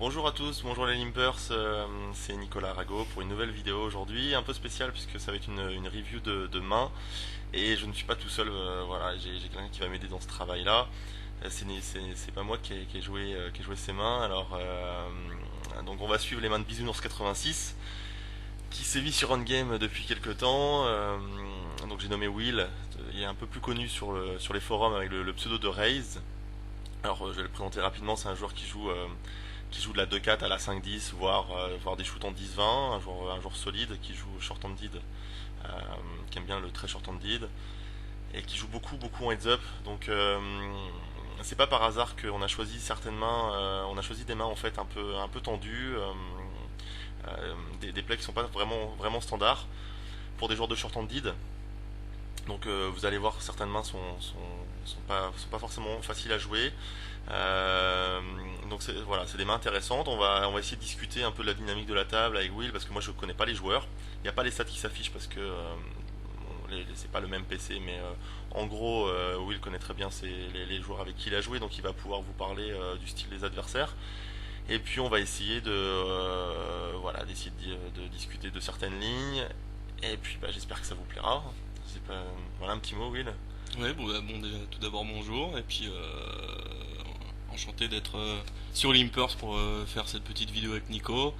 Bonjour à tous, bonjour les Limpers, c'est Nicolas Rago pour une nouvelle vidéo aujourd'hui, un peu spéciale puisque ça va être une review de main et je ne suis pas tout seul, voilà, j'ai quelqu'un qui va m'aider dans ce travail-là. C'est pas moi qui ai joué ces mains, donc on va suivre les mains de Bisounours 86 qui sévit sur OnGame depuis quelques temps. Donc j'ai nommé Will, il est un peu plus connu sur les forums avec le pseudo de Raze. Alors je vais le présenter rapidement, c'est un joueur qui joue de la 2-4 à la 5-10, voire des shoots en 10-20, un joueur solide qui joue short-handed, euh, qui aime bien le très short-handed, et qui joue beaucoup en heads-up. Donc c'est pas par hasard qu'on a choisi certaines mains, on a choisi des mains en fait un peu tendues, des plays qui sont pas vraiment standards pour des joueurs de short-handed. Donc vous allez voir certaines mains sont pas forcément faciles à jouer. Donc voilà, c'est des mains intéressantes. On va essayer de discuter un peu de la dynamique de la table avec Will parce que moi je connais pas les joueurs. Il n'y a pas les stats qui s'affichent parce que c'est pas le même PC, mais en gros Will connaît très bien les joueurs avec qui il a joué, donc il va pouvoir vous parler du style des adversaires. Et puis on va essayer voilà, d'essayer de discuter de certaines lignes. Et puis j'espère que ça vous plaira. Voilà un petit mot, Will. Ouais, bon, déjà, tout d'abord bonjour, et puis enchanté d'être sur Limpers pour faire cette petite vidéo avec Nico.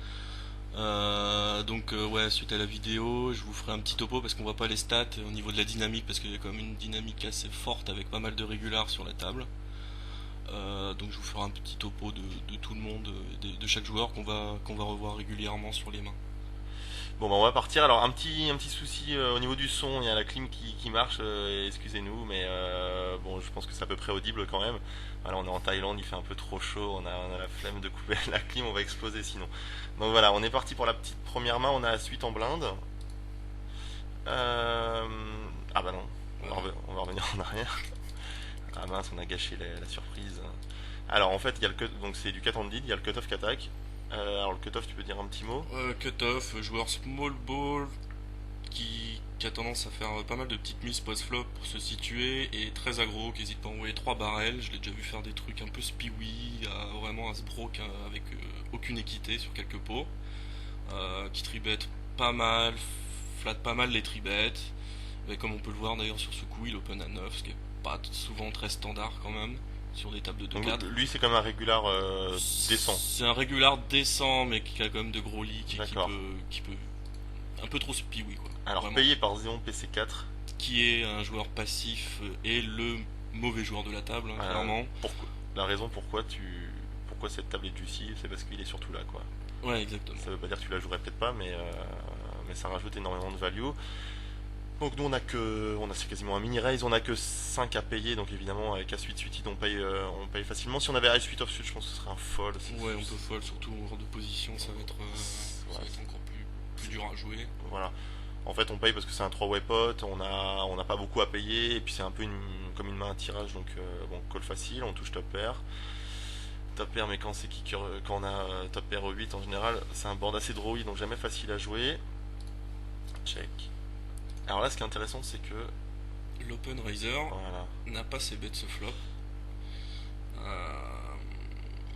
Ouais, suite à la vidéo, je vous ferai un petit topo parce qu'on voit pas les stats au niveau de la dynamique, parce qu'il y a quand même une dynamique assez forte avec pas mal de régulars sur la table. Donc je vous ferai un petit topo de tout le monde, de chaque joueur qu'on va revoir régulièrement sur les mains. Bon, on va partir. Alors, un petit souci au niveau du son. Il y a la clim qui marche. Excusez-nous, mais bon, je pense que c'est à peu près audible quand même. Voilà, on est en Thaïlande, il fait un peu trop chaud. On a la flemme de couper la clim, on va exploser sinon. Donc voilà, on est parti pour la petite première main. On a la suite en blinde. Ah bah non, on va revenir en arrière. Ah mince, on a gâché la surprise. Alors en fait, il y a donc c'est du cut and lead, il y a le cut-off qu'attaque. Alors le cut-off, tu peux dire un petit mot? Cut-off, joueur small ball qui a tendance à faire pas mal de petites mises post-flop pour se situer et très aggro, qui hésite pas à envoyer 3 barrels. Je l'ai déjà vu faire des trucs un peu spiwi, vraiment à se broke avec aucune équité sur quelques pots. Qui tribet pas mal, flatte pas mal les tribets. Et comme on peut le voir d'ailleurs sur ce coup, il open à 9, ce qui est pas souvent très standard quand même sur des tables de Donc 2-4. lui, c'est comme un régular décent. C'est un régular décent, mais qui a quand même de gros leaks et D'accord. qui peut un peu trop spiwi quoi. Alors Vraiment. payé par Xeon PC4. Qui est un joueur passif et le mauvais joueur de la table, hein, clairement. Pourquoi La raison pourquoi cette table est juicy, c'est parce qu'il est surtout là, quoi. Ouais, exactement. Ça veut pas dire que tu la jouerais peut-être pas, mais ça rajoute énormément de value. Donc nous c'est quasiment un mini raise, on a que 5 à payer, donc évidemment avec A8 suite on paye facilement. Si on avait Ice 8 off suite, je pense que ce serait un fold. Ouais, on peut fold, surtout hors de position, ça va être encore plus dur à jouer. Voilà. En fait, on paye parce que c'est un 3-way pot, on a pas beaucoup à payer, et puis c'est un peu comme une main à tirage, donc bon, call facile, on touche top pair. Top pair, mais quand on a top pair au 8 en général, c'est un board assez drawy, donc jamais facile à jouer. Check. Alors là, ce qui est intéressant, c'est que L'open raiser voilà. n'a pas ses bets ce flop.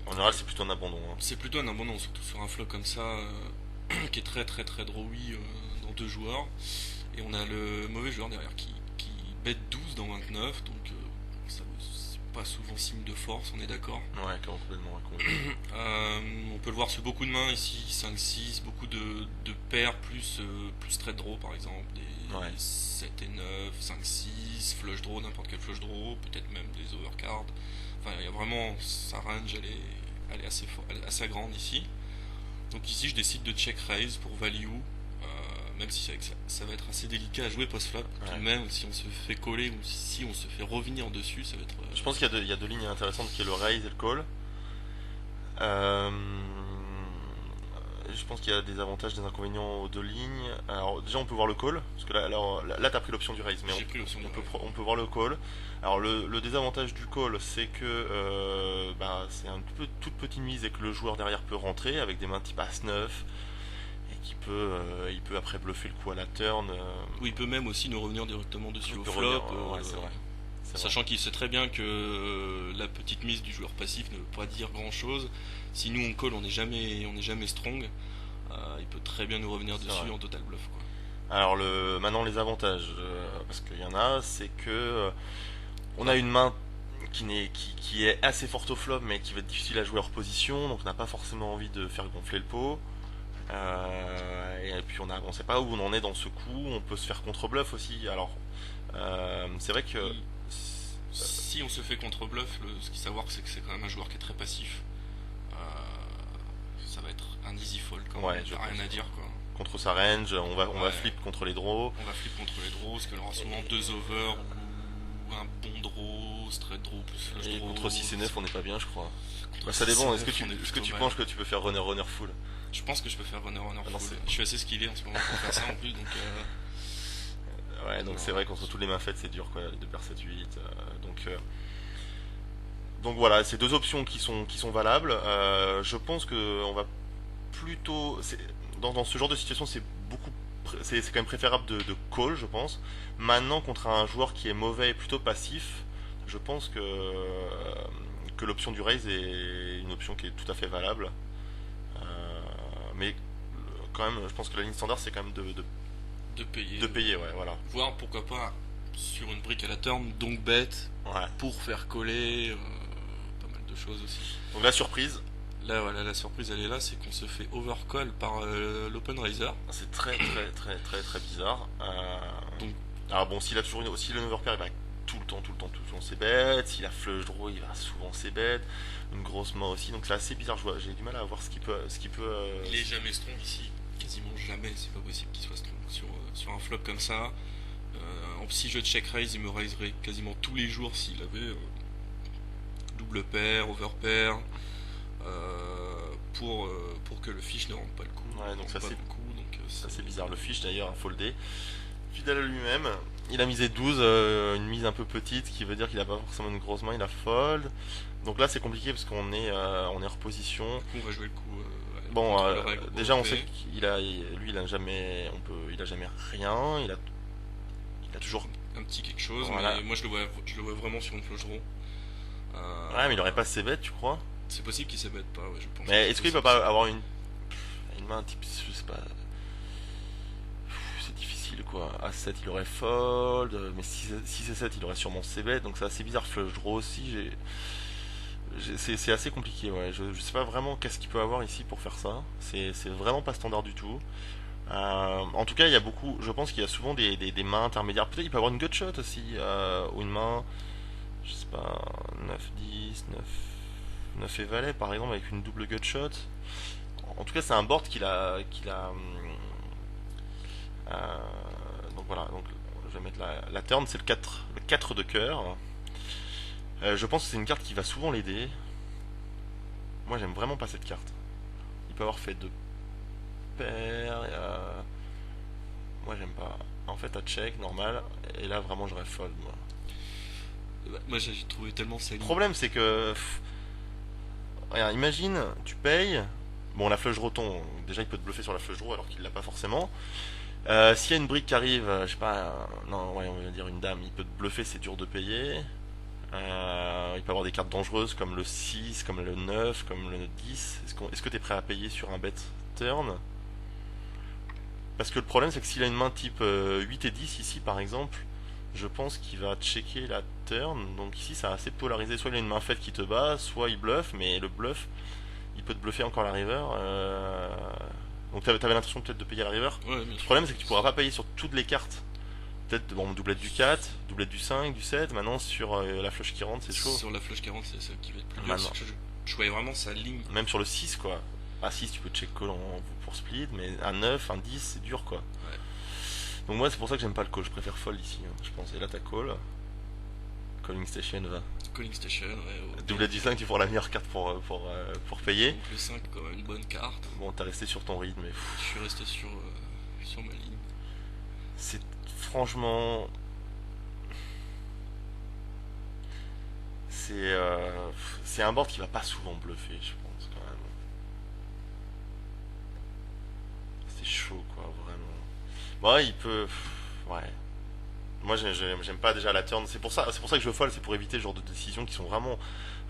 En général, c'est plutôt un abandon. Hein. C'est plutôt un abandon, surtout sur un flop comme ça, qui est très drawy dans deux joueurs. Et on a le mauvais joueur derrière qui bet 12 dans 29, donc ça c'est pas souvent signe de force, on est d'accord. Ouais, complètement. On peut le voir sur beaucoup de mains ici, 5-6, beaucoup de paires plus trade draw par exemple, des Ouais. 7 et 9, 5-6, flush draw, n'importe quel flush draw, peut-être même des overcards. Enfin, il y a vraiment, sa range elle est elle est assez grande ici. Donc ici je décide de check raise pour value, même si ça va être assez délicat à jouer post-flop. Ouais. Tout de même, si on se fait coller ou si on se fait revenir dessus, ça va être... Je pense qu'il y a deux lignes intéressantes qui est le raise et le call. Euh, je pense qu'il y a des avantages, des inconvénients aux deux lignes. Alors déjà on peut voir le call, parce que là t'as pris l'option du raise, mais J'ai pris l'option du raise. on peut voir le call. Alors le désavantage du call, c'est que c'est toute petite mise et que le joueur derrière peut rentrer avec des mains type As-9 et il peut après bluffer le coup à la turn. Ou il peut même aussi nous revenir directement dessus Il au peut flop. revenir, ouais, c'est vrai. c'est vrai. Sachant qu'il sait très bien que la petite mise du joueur passif ne veut pas dire grand chose. Si nous on call, on est jamais strong. Il peut très bien nous revenir C'est dessus vrai. en total bluff quoi. Alors maintenant les avantages, parce qu'il y en a, c'est que on Bah, a une main qui est assez forte au flop, mais qui va être difficile à jouer hors position, donc on n'a pas forcément envie de faire gonfler le pot. Et puis on sait pas où on en est dans ce coup, on peut se faire contre-bluff aussi. Alors c'est vrai que il- si on se fait contre bluff, ce qu'il faut savoir c'est que c'est quand même un joueur qui est très passif. Euh, Ça va être un easy fold quand ouais, même, je t'as rien pense à dire quoi. contre sa range, on va Ouais, flip contre les draws. on va flip contre les draws, parce qu'elle aura souvent deux over ou un bon draw, straight draw plus flush Et draw. contre 6 et 9 on n'est pas bien je crois. Contre Bah ça 6 et dépend, est-ce que 9, on est est-ce que plutôt tu mal. penses que tu peux faire runner full? Je pense que je peux faire runner runner Ah non, full. Je suis assez skillé en ce moment pour faire ça en plus, donc ouais, donc c'est non, vrai contre toutes les mains faites c'est dur quoi, les 2 paires 7 8. Donc voilà, c'est deux options qui sont valables. Je pense que on va plutôt dans ce genre de situation c'est c'est quand même préférable de call je pense. Maintenant contre un joueur qui est mauvais et plutôt passif, je pense que l'option du raise est une option qui est tout à fait valable. Mais quand même je pense que la ligne standard c'est quand même de payer. de payer, ouais, voilà. Voir pourquoi pas sur une brique à la turn, donc bête, Ouais. pour faire coller pas mal de choses aussi. Donc la surprise, Là voilà, la surprise elle est là, c'est qu'on se fait overcall par l'open raiser. c'est très très très très très bizarre. Donc Alors bon, s'il a toujours si le overpair il va tout le temps c'est bête. S'il a flush draw, il va souvent c'est bête. Une grosse main aussi, donc c'est assez bizarre. J'ai du mal à voir ce qu'il peut. il est jamais strong ici, quasiment jamais, c'est pas possible qu'il soit strong sur un flop comme ça. Si je check raise, il me raiserait quasiment tous les jours s'il avait double paire, overpair, pour que le fish ne rentre pas le coup. Ouais, donc Il ça rentre pas c'est le coup, donc ça c'est bizarre. Le fiche d'ailleurs a foldé. Fidèle à lui-même, il a misé 12, une mise un peu petite, qui veut dire qu'il a pas forcément une grosse main, il a fold. Donc là c'est compliqué parce qu'on est hors position. du coup on va jouer le coup Bon, contre le règle déjà on OP. sait lui il a jamais, il a jamais rien, il a toujours. Un petit quelque chose, Voilà. mais moi je le vois vraiment sur une flush draw. Ouais, mais il aurait pas ses bêtes, tu crois? C'est possible qu'il s'ébête pas, ouais, je pense. Mais Que est-ce c'est qu'il peut possible. pas avoir une main type, je sais pas, c'est difficile quoi. A7 il aurait fold, mais 6 et 7 il aurait sûrement ses bêtes, donc c'est assez bizarre. Flush draw aussi, c'est assez compliqué, ouais. Je sais pas vraiment qu'est-ce qu'il peut avoir ici pour faire ça. C'est vraiment pas standard du tout. En tout cas, il y a beaucoup. Je pense qu'il y a souvent des mains intermédiaires. Peut-être il peut avoir une gut shot aussi, ou une main, je sais pas, 9 10 9 et valet par exemple avec une double gut shot. En tout cas, c'est un board euh, donc voilà. Donc je vais mettre la turn, c'est le quatre de cœur. Je pense que c'est une carte qui va souvent l'aider. Moi, j'aime vraiment pas cette carte. Il peut avoir fait deux paires. Moi, j'aime pas. En fait, à check, normal. Et là, vraiment, j'aurais fold, moi. Bah, moi j'ai trouvé tellement sa Le ligne. problème, c'est que. Regarde, imagine, tu payes. Bon, la flush draw tombe. Déjà, il peut te bluffer sur la flush draw alors qu'il l'a pas forcément. S'il y a une brique qui arrive, je sais pas, non, ouais, on va dire une dame, il peut te bluffer, c'est dur de payer. Il peut avoir des cartes dangereuses comme le 6, comme le 9, comme le 10. Est-ce que tu es prêt à payer sur un bet turn? Parce que le problème, c'est que s'il a une main type 8 et 10 ici, par exemple, je pense qu'il va checker la turn. Donc ici, c'est assez polarisé. Soit il a une main faite qui te bat, soit il bluffe, mais le bluff, il peut te bluffer encore la river. Donc t'avais l'intention peut-être de payer à la river. Ouais, bien Le sûr. problème, c'est que tu pourras pas payer sur toutes les cartes. Peut-être, bon, doublette du 4, doublette du 5, du 7. Maintenant, sur la flush qui rentre, c'est chaud. Sur la flush 40, c'est ça qui va être plus dur. Maintenant. C'est que je voyais vraiment sa ligne. Même sur le 6, quoi. À 6, tu peux check call pour split, mais un 9, un 10, c'est dur, quoi. Ouais. Donc, moi, c'est pour ça que j'aime pas le call. Je préfère fold ici, hein, je pense. Et là, t'as call. Calling station va. Calling Station, ouais. Doublette du 5, tu pourras la meilleure carte pour payer. Donc le 5, quand même, une bonne carte. Bon, t'as resté sur ton rythme, mais Je suis resté sur ma ligne. c'est franchement. C'est un board qui va pas souvent bluffer, je pense, quand même. C'est chaud, quoi, vraiment. Bon, ouais, il peut. Ouais. Moi, j'aime pas déjà la turn. C'est pour ça que je fold, c'est pour éviter ce genre de décisions qui sont vraiment,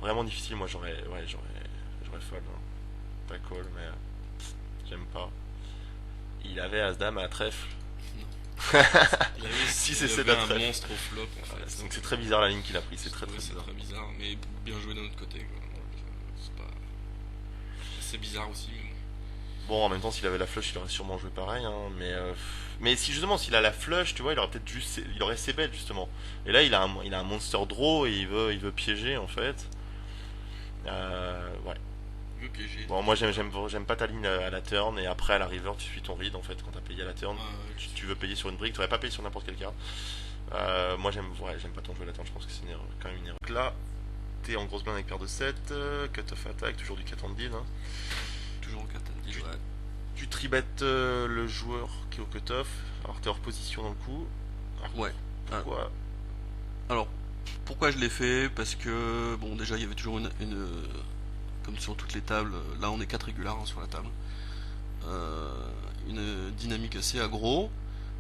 vraiment difficiles. Moi, j'aurais fold, hein. Pas call, mais j'aime pas. Il avait As-Dame à trèfle. Non. Il avait, Si il c'est avait la un trèfle. monstre au flop en Ouais, fait. donc c'est très bizarre la ligne qu'il a pris, c'est très très C'est bizarre. très bizarre, mais bien joué d'un autre côté, quoi. C'est pas... C'est bizarre aussi, mais bon. Bon, en même temps, s'il avait la flush, il aurait sûrement joué pareil, hein, mais si justement, s'il a la flush, tu vois, il aurait peut-être juste, il aurait ses bêtes justement. Et là, il a un monster draw et il veut piéger en fait. Ouais. Il veut piéger. Bon, moi, j'aime pas ta ligne à la turn et après à la river, tu suis ton read en fait quand t'as payé à la turn. Tu veux payer sur une brique, t'aurais pas payé sur n'importe quelle carte. Moi, j'aime pas ton jeu à la turn, je pense que c'est quand même une erreur. Donc là, t'es en grosse main avec paire de 7, cut-off attack, toujours du 4 en deal, hein. Toujours en 4 Tu- ouais. Tu tribet le joueur qui est au cutoff, alors t'es hors position dans le coup. Alors, Ouais. pourquoi Alors, pourquoi je l'ai fait? Parce que, bon, déjà, il y avait toujours comme sur toutes les tables, là on est 4 régulars hein, sur la table, une dynamique assez aggro.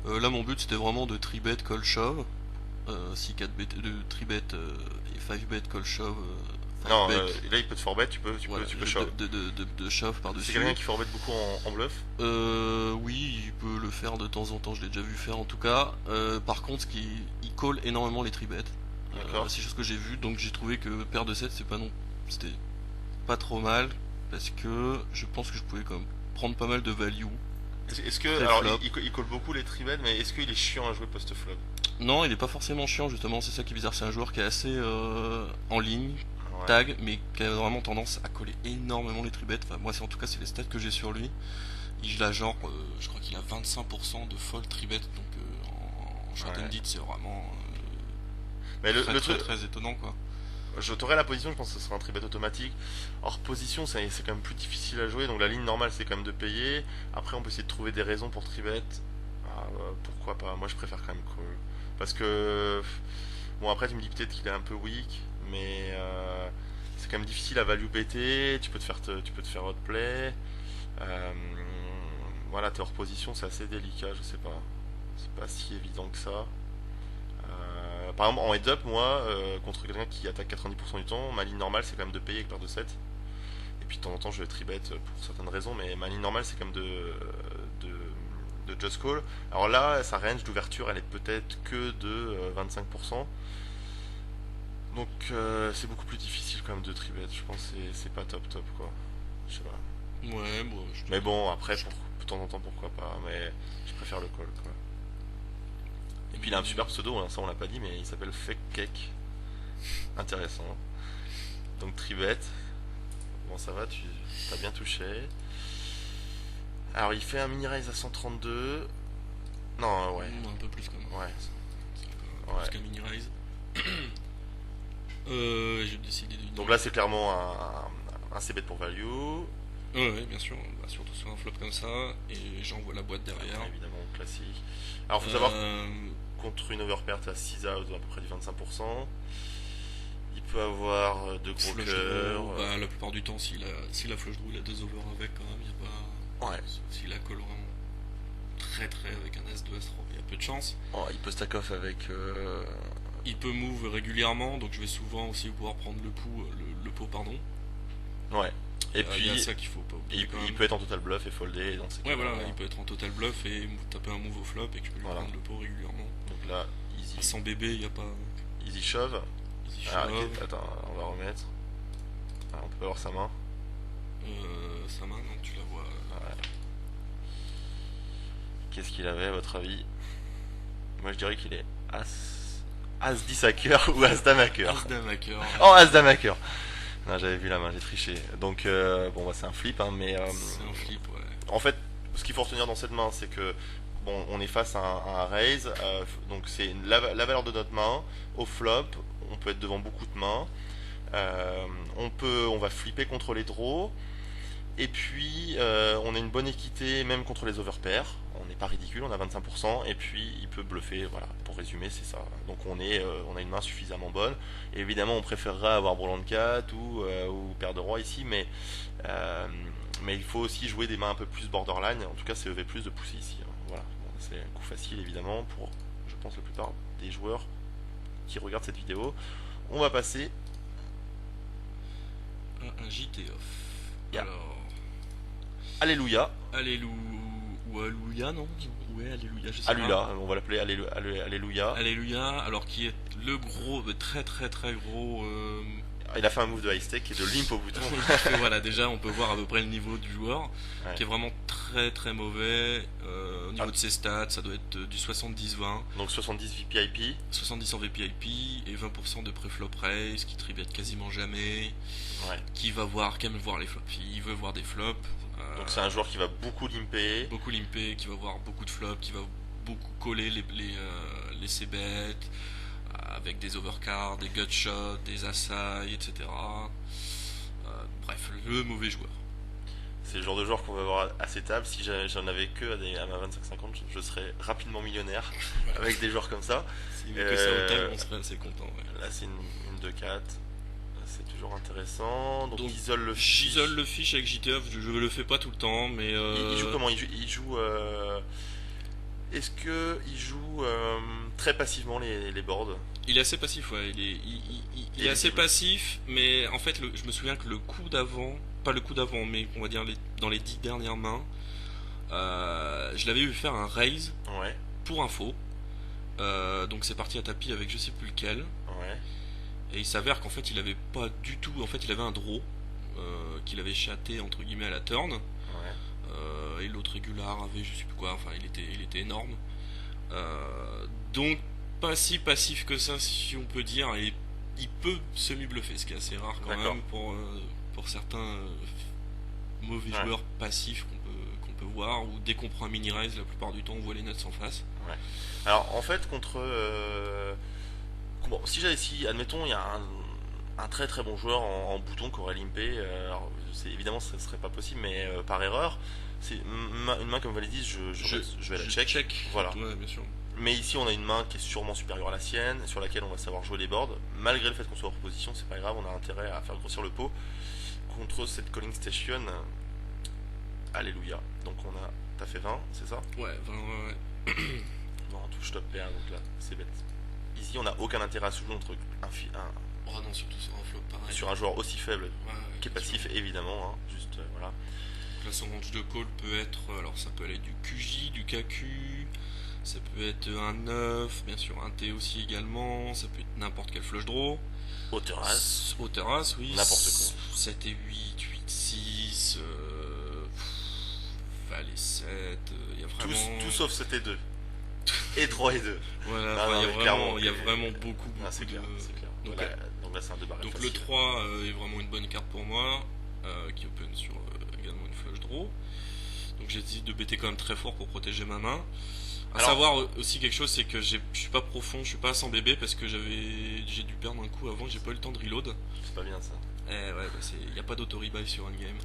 Là, mon but c'était vraiment de tribet call shove, 6-4 bet, de tribet et 5 bet call shove. Non, bet. là il peut te forbet, tu peux Voilà, shove. de shove par-dessus. C'est quelqu'un qui forbet beaucoup en bluff. Oui, il peut le faire de temps en temps, je l'ai déjà vu faire en tout cas. Par contre, il call énormément les tribets. D'accord. C'est chose que j'ai vu, donc j'ai trouvé que paire de 7 c'était pas trop mal, parce que je pense que je pouvais quand même prendre pas mal de value. Est-ce que. Très Alors flop. il colle beaucoup les tribets, mais est-ce qu'il est chiant à jouer post-flop? Non, il est pas forcément chiant justement, c'est ça qui est bizarre, c'est un joueur qui est assez en ligne, Ouais. tag, mais qui a vraiment tendance à coller énormément les tribets. Enfin, moi, en tout cas, c'est les stats que j'ai sur lui. Il a genre, je crois qu'il a 25% de fold tribet, donc en short Ouais. and deed, c'est vraiment Mais le très, truc. très étonnant quoi. Je t'aurais la position, je pense que ce sera un tribet automatique. Hors position, c'est quand même plus difficile à jouer, donc la ligne normale c'est quand même de payer. Après, on peut essayer de trouver des raisons pour tribet. Pourquoi pas? Moi je préfère quand même call. Parce que. Bon, après, tu me dis peut-être qu'il est un peu weak, mais c'est quand même difficile à value BT. Tu peux te faire outplay. Euh, voilà, t'es hors position, c'est assez délicat, je sais pas. C'est pas si évident que ça. Par exemple, en head-up, moi, contre quelqu'un qui attaque 90% du temps, ma ligne normale c'est quand même de payer avec paire de 7. Et puis de temps en temps, je vais tribet pour certaines raisons, mais ma ligne normale c'est quand même de just call. Alors là, sa range d'ouverture elle est peut-être que de 25%. Donc c'est beaucoup plus difficile quand même de tribet. Je pense que c'est pas top top quoi. Je sais pas. Ouais, bon, Mais bon, après, de temps en temps, pourquoi pas. Mais je préfère le call quoi. Et puis il a un super pseudo, hein, ça on l'a pas dit, mais il s'appelle Fake Cake. Intéressant. Donc tribet. Bon, ça va, tu t'as bien touché. Alors il fait un mini raise à 132. Non, ouais. un peu plus quand même. Ouais. C'est Ouais. plus qu'un mini rise. J'ai décidé de. Donc là c'est clairement un C-bet pour value. Ouais, bien sûr, bah, surtout sur un flop comme ça, et j'envoie la boîte derrière. Évidemment, classique. Alors faut savoir, Euh, contre une overpair t'as 6 out, à peu près du 25%. Il peut avoir de gros flush cœurs. draw, bah, la plupart du temps, s'il a flush draw, il a deux over avec quand même, il y a pas. Ouais. S'il a call vraiment très avec un As-2, As-3, il y a peu de chance. Oh, il peut stack off avec. Il peut move régulièrement, donc je vais souvent aussi pouvoir prendre le pot, pardon. Ouais. Et Il y a puis ça qu'il faut pas oublier quand il même. peut être en total bluff et folder dans ces Ouais, cas-là. voilà, il peut être en total bluff et taper un move au flop et que tu peux lui Voilà. prendre le pot régulièrement. Donc là, easy, Sans bébé, il n'y a pas. easy shove. Easy Ah, shove. ok, attends, on va remettre. Ah, on peut pas voir sa main. Sa main, non, tu la vois. Qu'est-ce qu'il avait à votre avis? Moi je dirais qu'il est As 10 à cœur ou As Dame à cœur. As dame à cœur. Oh, As Dame à cœur. Non, j'avais vu la main, j'ai triché. Donc bon, bah, c'est un flip, hein, mais C'est un flip, ouais. en fait, ce qu'il faut retenir dans cette main, c'est que bon, on est face à un raise, donc c'est la valeur de notre main. Au flop, on peut être devant beaucoup de mains. On va flipper contre les draws. Et puis, on a une bonne équité même contre les overpairs. On n'est pas ridicule, on a 25%. Et puis, il peut bluffer. Voilà, pour résumer, c'est ça. Donc, on a une main suffisamment bonne. Et évidemment, on préférerait avoir Brelan 4 ou paire de roi ici, mais il faut aussi jouer des mains un peu plus borderline. En tout cas, c'est EV plus de pousser ici, hein. Voilà, bon, c'est un coup facile évidemment pour je pense la plupart des joueurs qui regardent cette vidéo. On va passer Un JT off. Yeah. Alors, Alléluia. Alléluia ou Alléluia, non? Ouais, Alléluia, je sais Alléluia, on va l'appeler Alléluia. Alléluia, alors qui est le gros, très très très gros. Il a fait un move de high stake et de limp au bouton. Voilà, déjà on peut voir à peu près le niveau du joueur, Ouais. qui est vraiment très très mauvais. Au niveau Ah. de ses stats, ça doit être du 70-20, Donc 70 VPIP. 70 en VPIP et 20% de pré-flop raise, qui tribet quasiment jamais, Ouais. qui aime voir les flops, il veut voir des flops. Donc c'est un joueur qui va beaucoup limper. Beaucoup limper, qui va voir beaucoup de flops, qui va beaucoup coller les c-bets avec des overcards, des gutshots, des assailles, etc. Bref, le mauvais joueur. C'est le genre de joueur qu'on va avoir à ces tables. Si j'en avais que à ma 25-50, je serais rapidement millionnaire avec des joueurs comme ça. S'il met que ça au thème, on serait assez content. Ouais. Là c'est une 2-4. C'est toujours intéressant. Donc, Donc, isole le fiche. J'isole le fiche avec JTF, je le fais pas tout le temps, mais. Il joue comment? Il joue. Est-ce que il joue très passivement les boards? Il est assez passif, ouais. Il est assez visible. passif, mais en fait, je me souviens que le coup d'avant, pas le coup d'avant, mais on va dire dans les 10 dernières mains, je l'avais vu faire un raise Ouais, pour info. Donc c'est parti à tapis avec je sais plus lequel. ouais. Et il s'avère qu'en fait il avait pas du tout. En fait il avait un draw qu'il avait chaté entre guillemets à la turn. Et l'autre régular avait je sais plus quoi. Enfin il était énorme. Donc pas si passif que ça si on peut dire. Et il peut semi-bluffer, ce qui est assez rare quand D'accord. même pour certains mauvais Ouais. joueurs passifs qu'on peut voir. Ou dès qu'on prend un mini raise, la plupart du temps on voit les nuts en face. Alors en fait contre bon, si admettons il y a un très très bon joueur en bouton qui aurait limpé, alors évidemment ça serait pas possible mais par erreur, c'est une main comme vous l'avez dit, je vais la check. Voilà. Ouais, bien sûr. Mais ici on a une main qui est sûrement supérieure à la sienne, sur laquelle on va savoir jouer les boards, malgré le fait qu'on soit hors position, c'est pas grave, on a intérêt à faire grossir le pot contre cette calling station. Alléluia. Donc t'as fait 20, c'est ça? Ouais, ouais. Non, touche top pair, donc là, c'est bête. Ici, on n'a aucun intérêt à se jouer entre Oh non, surtout sur un flop pareil. sur un joueur aussi faible, Ouais, qui est bien sûr. passif, évidemment, hein, juste, voilà. Donc là, son range de call peut être. Alors, ça peut aller du QJ, du KQ. Ça peut être un 9, bien sûr, un T aussi également. Ça peut être n'importe quel flush draw. Hauteur as, Au terrasse, oui. N'importe quoi. 7 et 8, 8, 6. Valet 7. Il y a vraiment. tout sauf 7 et 2. Et 3 et 2. Voilà, Non, enfin, non, il y a mais vraiment, clairement, il y a et- vraiment beaucoup, Ah, c'est beaucoup clair, de. c'est clair. Donc, Donc là, c'est un 2 barres Donc facile. le 3 est vraiment une bonne carte pour moi, qui open sur également une flush draw. Donc j'ai décidé de bêter quand même très fort pour protéger ma main. À Alors- savoir aussi quelque chose, c'est que je suis pas profond, je suis pas à 100 bébé parce que j'ai dû perdre un coup avant, j'ai pas eu le temps de reload. C'est pas bien ça. Ouais, il n'y a pas d'auto-rebuy sur Endgame.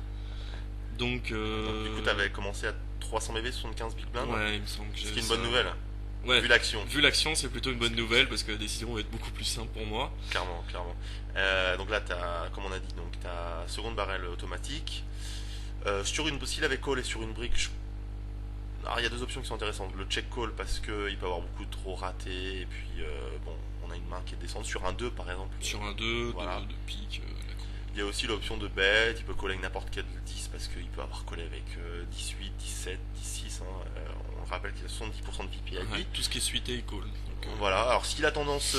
Donc, Donc, du coup, t'avais commencé à 300 BB, 75 big blind. ouais, il me semble que Ce j'ai qui est une ça. bonne nouvelle, Ouais, vu l'action. vu l'action, c'est plutôt une bonne nouvelle parce que la décision va être beaucoup plus simple pour moi. Clairement, clairement. Donc là, comme on a dit, donc t'as seconde barrel automatique. Sur une, s'il avait call et sur une brique, alors il y a deux options qui sont intéressantes. Le check call parce qu'il peut avoir beaucoup trop raté et puis bon, on a une main qui est descendue sur un 2 par exemple. Sur un 2, Voilà. de pique, la coupe. Il y a aussi l'option de bet, il peut coller avec n'importe quel 10 parce qu'il peut avoir collé avec 18, 17, 16. On rappelle qu'il y a 70% de VPIP. Ouais, tout ce qui est suité, il call. Donc, Voilà, alors s'il a tendance,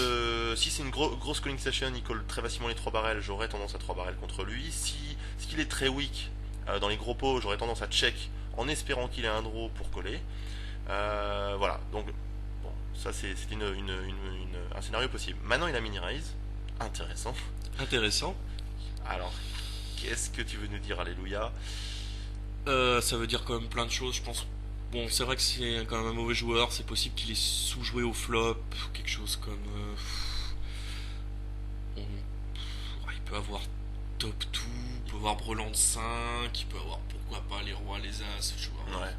si c'est une grosse calling station, il colle très facilement les 3 barrels, j'aurais tendance à 3 barrels contre lui. S'il est très weak dans les gros pots, j'aurais tendance à check en espérant qu'il ait un draw pour coller. Voilà, donc bon, ça c'est un scénario possible. Maintenant il a mini raise, intéressant. Intéressant. Alors, qu'est-ce que tu veux nous dire, Alléluia? Ça veut dire quand même plein de choses, je pense. Bon, c'est vrai que c'est quand même un mauvais joueur, c'est possible qu'il ait sous-joué au flop, quelque chose comme. Il peut avoir top 2, il peut avoir brelan 5, il peut avoir pourquoi pas les rois, les as, je vois. Ouais.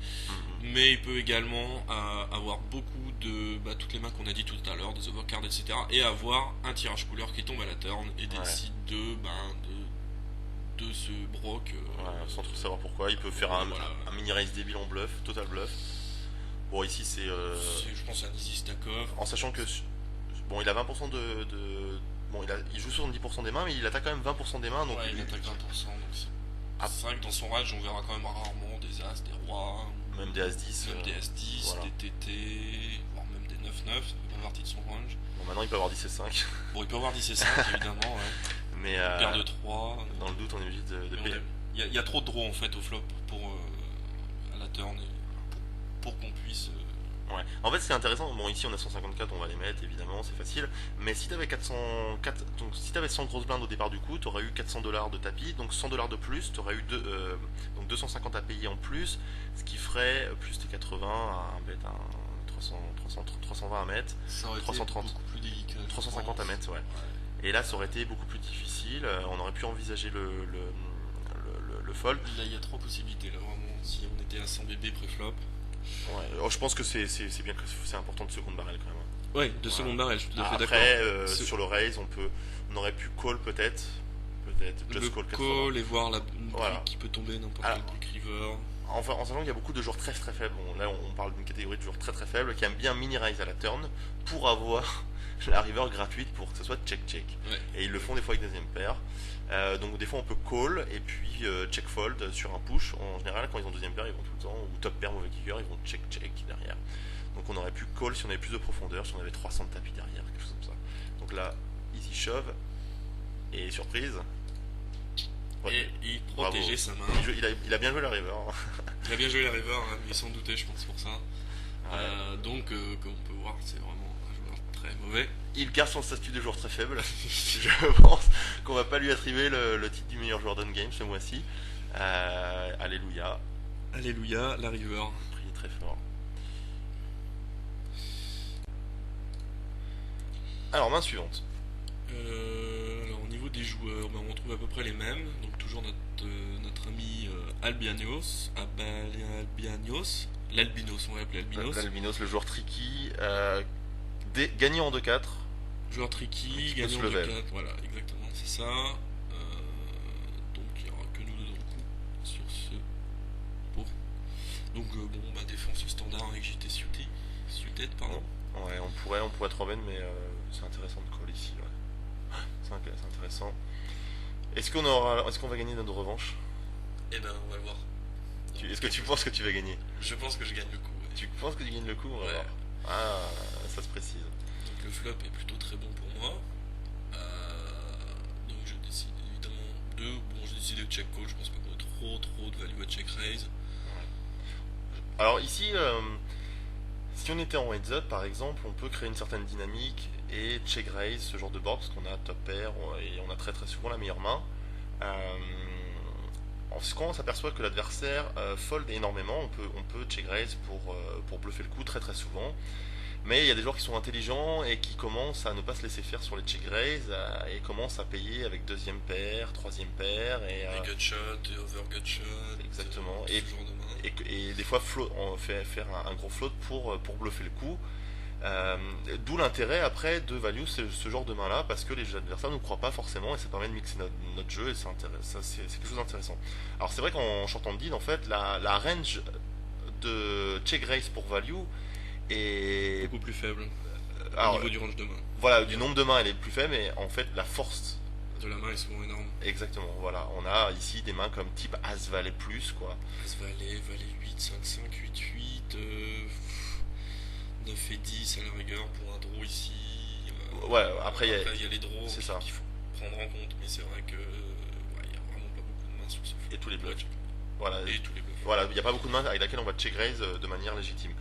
Mais il peut également avoir beaucoup de. Toutes les mains qu'on a dit tout à l'heure, des overcards, etc. Et avoir un tirage couleur qui tombe à la turn et décide de se broc. Voilà, sans trop savoir pourquoi, il peut faire voilà. un mini raise débile en bluff, total bluff. Bon, ici c'est Je pense à un easy stack off. en sachant que bon, il a 20% bon, il joue 70% des mains, mais il attaque quand même 20% des mains, donc Ouais, il attaque 20%, donc Ah. c'est vrai que dans son range, on verra quand même rarement des As, des Rois, même des As-10. même des S10, voilà. des TT, voire même des 9-9, ça fait pas partie de son range. Bon, maintenant il peut avoir 10 et 5, Bon, il peut avoir 10 et 5, évidemment, ouais. mais Paire de 3. dans le doute, on est obligé de payer. Il y a trop de draws en fait au flop pour à la turn et pour qu'on puisse. Ouais. En fait, ce qui est intéressant, bon, ici on a 154, on va les mettre évidemment, c'est facile. Mais si t'avais 404, donc si t'avais 100 grosses blindes au départ du coup, t'aurais eu 400 $ de tapis, donc 100 $ de plus, t'aurais eu donc 250 à payer en plus, ce qui ferait plus tes 80 à un bet, 320 à mettre, Ça aurait été 330. beaucoup plus délicat. je 350 à pense. mettre, ouais. Ouais. Et là, ça aurait été beaucoup plus difficile. On aurait pu envisager le fold. Là, il y a trois possibilités là vraiment. Si on était à 100 BB pré-flop. Ouais. Oh, je pense que c'est bien que c'est important de seconde barrel quand même. Ouais, de Voilà. seconde barrel, je suis tout à fait d'accord. Après, C'est- sur le raise, on aurait pu call peut-être, Le just call 80. call et voir une Voilà. brique qui peut tomber n'importe Alors, quel brick river. Enfin, en sachant qu'il y a beaucoup de joueurs très très faibles. Bon, là, on parle d'une catégorie de joueurs très très faibles qui aiment bien mini raise à la turn pour avoir la river gratuite pour que ce soit check-check. Ouais. Et ils le font des fois avec deuxième paire. Donc des fois on peut call et puis check fold sur un push. En général, quand ils ont deuxième paire, ils vont tout le temps, ou top pair mauvais kicker, ils vont check derrière. Donc on aurait pu call si on avait plus de profondeur, si on avait 300 de tapis derrière, quelque chose comme ça. Donc là, easy shove et surprise. Ouais. Et il Bravo. protégeait sa main. Il a bien joué la river. Hein. Il a bien joué la river, hein, mais sans douter, je pense, pour ça. Ouais. Donc, comme on peut voir, c'est vraiment un joueur très mauvais. Il garde son statut de joueur très faible. Je pense qu'on va pas lui attribuer le titre du meilleur joueur d'on-game ce mois-ci. Alléluia. Alléluia, la river. Priez très fort. Alors, main suivante. Alors, au niveau des joueurs, on retrouve à peu près les mêmes. Donc, toujours notre ami Albianios. L'Albinos, on va l'appeler Albinos. L'Albinos, le joueur tricky, gagnant en 2-4. Joueur tricky, Qui peut se gagnant de level. 4. Voilà, exactement, c'est ça. Donc, il n'y aura que nous deux dans le coup sur ce pot. Donc, défense standard avec JT suited, pardon. Ouais, on pourrait 3-bet, mais c'est intéressant de call ici. Ouais. C'est intéressant. Est-ce qu'on va gagner notre revanche? Eh ben, on va voir. Est-ce que tu penses que tu vas gagner? Je pense que je gagne le coup. Ouais. Tu penses que tu gagnes le coup? On va Ouais. voir. Ah, ça se précise. Donc le flop est plutôt très bon pour moi. Donc je décide évidemment j'ai décidé de check call, je pense pas qu'on ait trop de value à check raise. Alors ici, si on était en heads up par exemple, on peut créer une certaine dynamique et check raise ce genre de board parce qu'on a top pair et on a très très souvent la meilleure main. Quand on s'aperçoit que l'adversaire fold énormément, on peut check raise pour bluffer le coup très très souvent. Mais il y a des joueurs qui sont intelligents et qui commencent à ne pas se laisser faire sur les check raise et commencent à payer avec deuxième paire, troisième paire et Les gut shot, et over gut shot. Exactement. Ce genre de main. et des fois on fait faire un gros float pour bluffer le coup. D'où l'intérêt après de value ce genre de main là parce que les adversaires ne nous croient pas forcément et ça permet de mixer notre jeu et c'est quelque chose d'intéressant. Alors c'est vrai qu'en short and deal en fait la range de check raise pour value est Beaucoup plus faible alors, au niveau du range de main. voilà, du nombre de mains elle est plus faible mais en fait la force De la main est souvent énorme. exactement, voilà, on a ici des mains comme type As Valet plus quoi. As Valet, Valet 8, 5, 5, 8, 8, 9 et 10 à la rigueur pour un draw ici. Ouais, après il y a les draws c'est ça. qu'il faut prendre en compte, mais c'est vrai que il y a vraiment pas beaucoup de mains sur ce flop. Et tous les bluffs. Voilà, Et tous les bluffs. voilà, il n'y a pas beaucoup de mains avec laquelle on va check raise de manière légitime.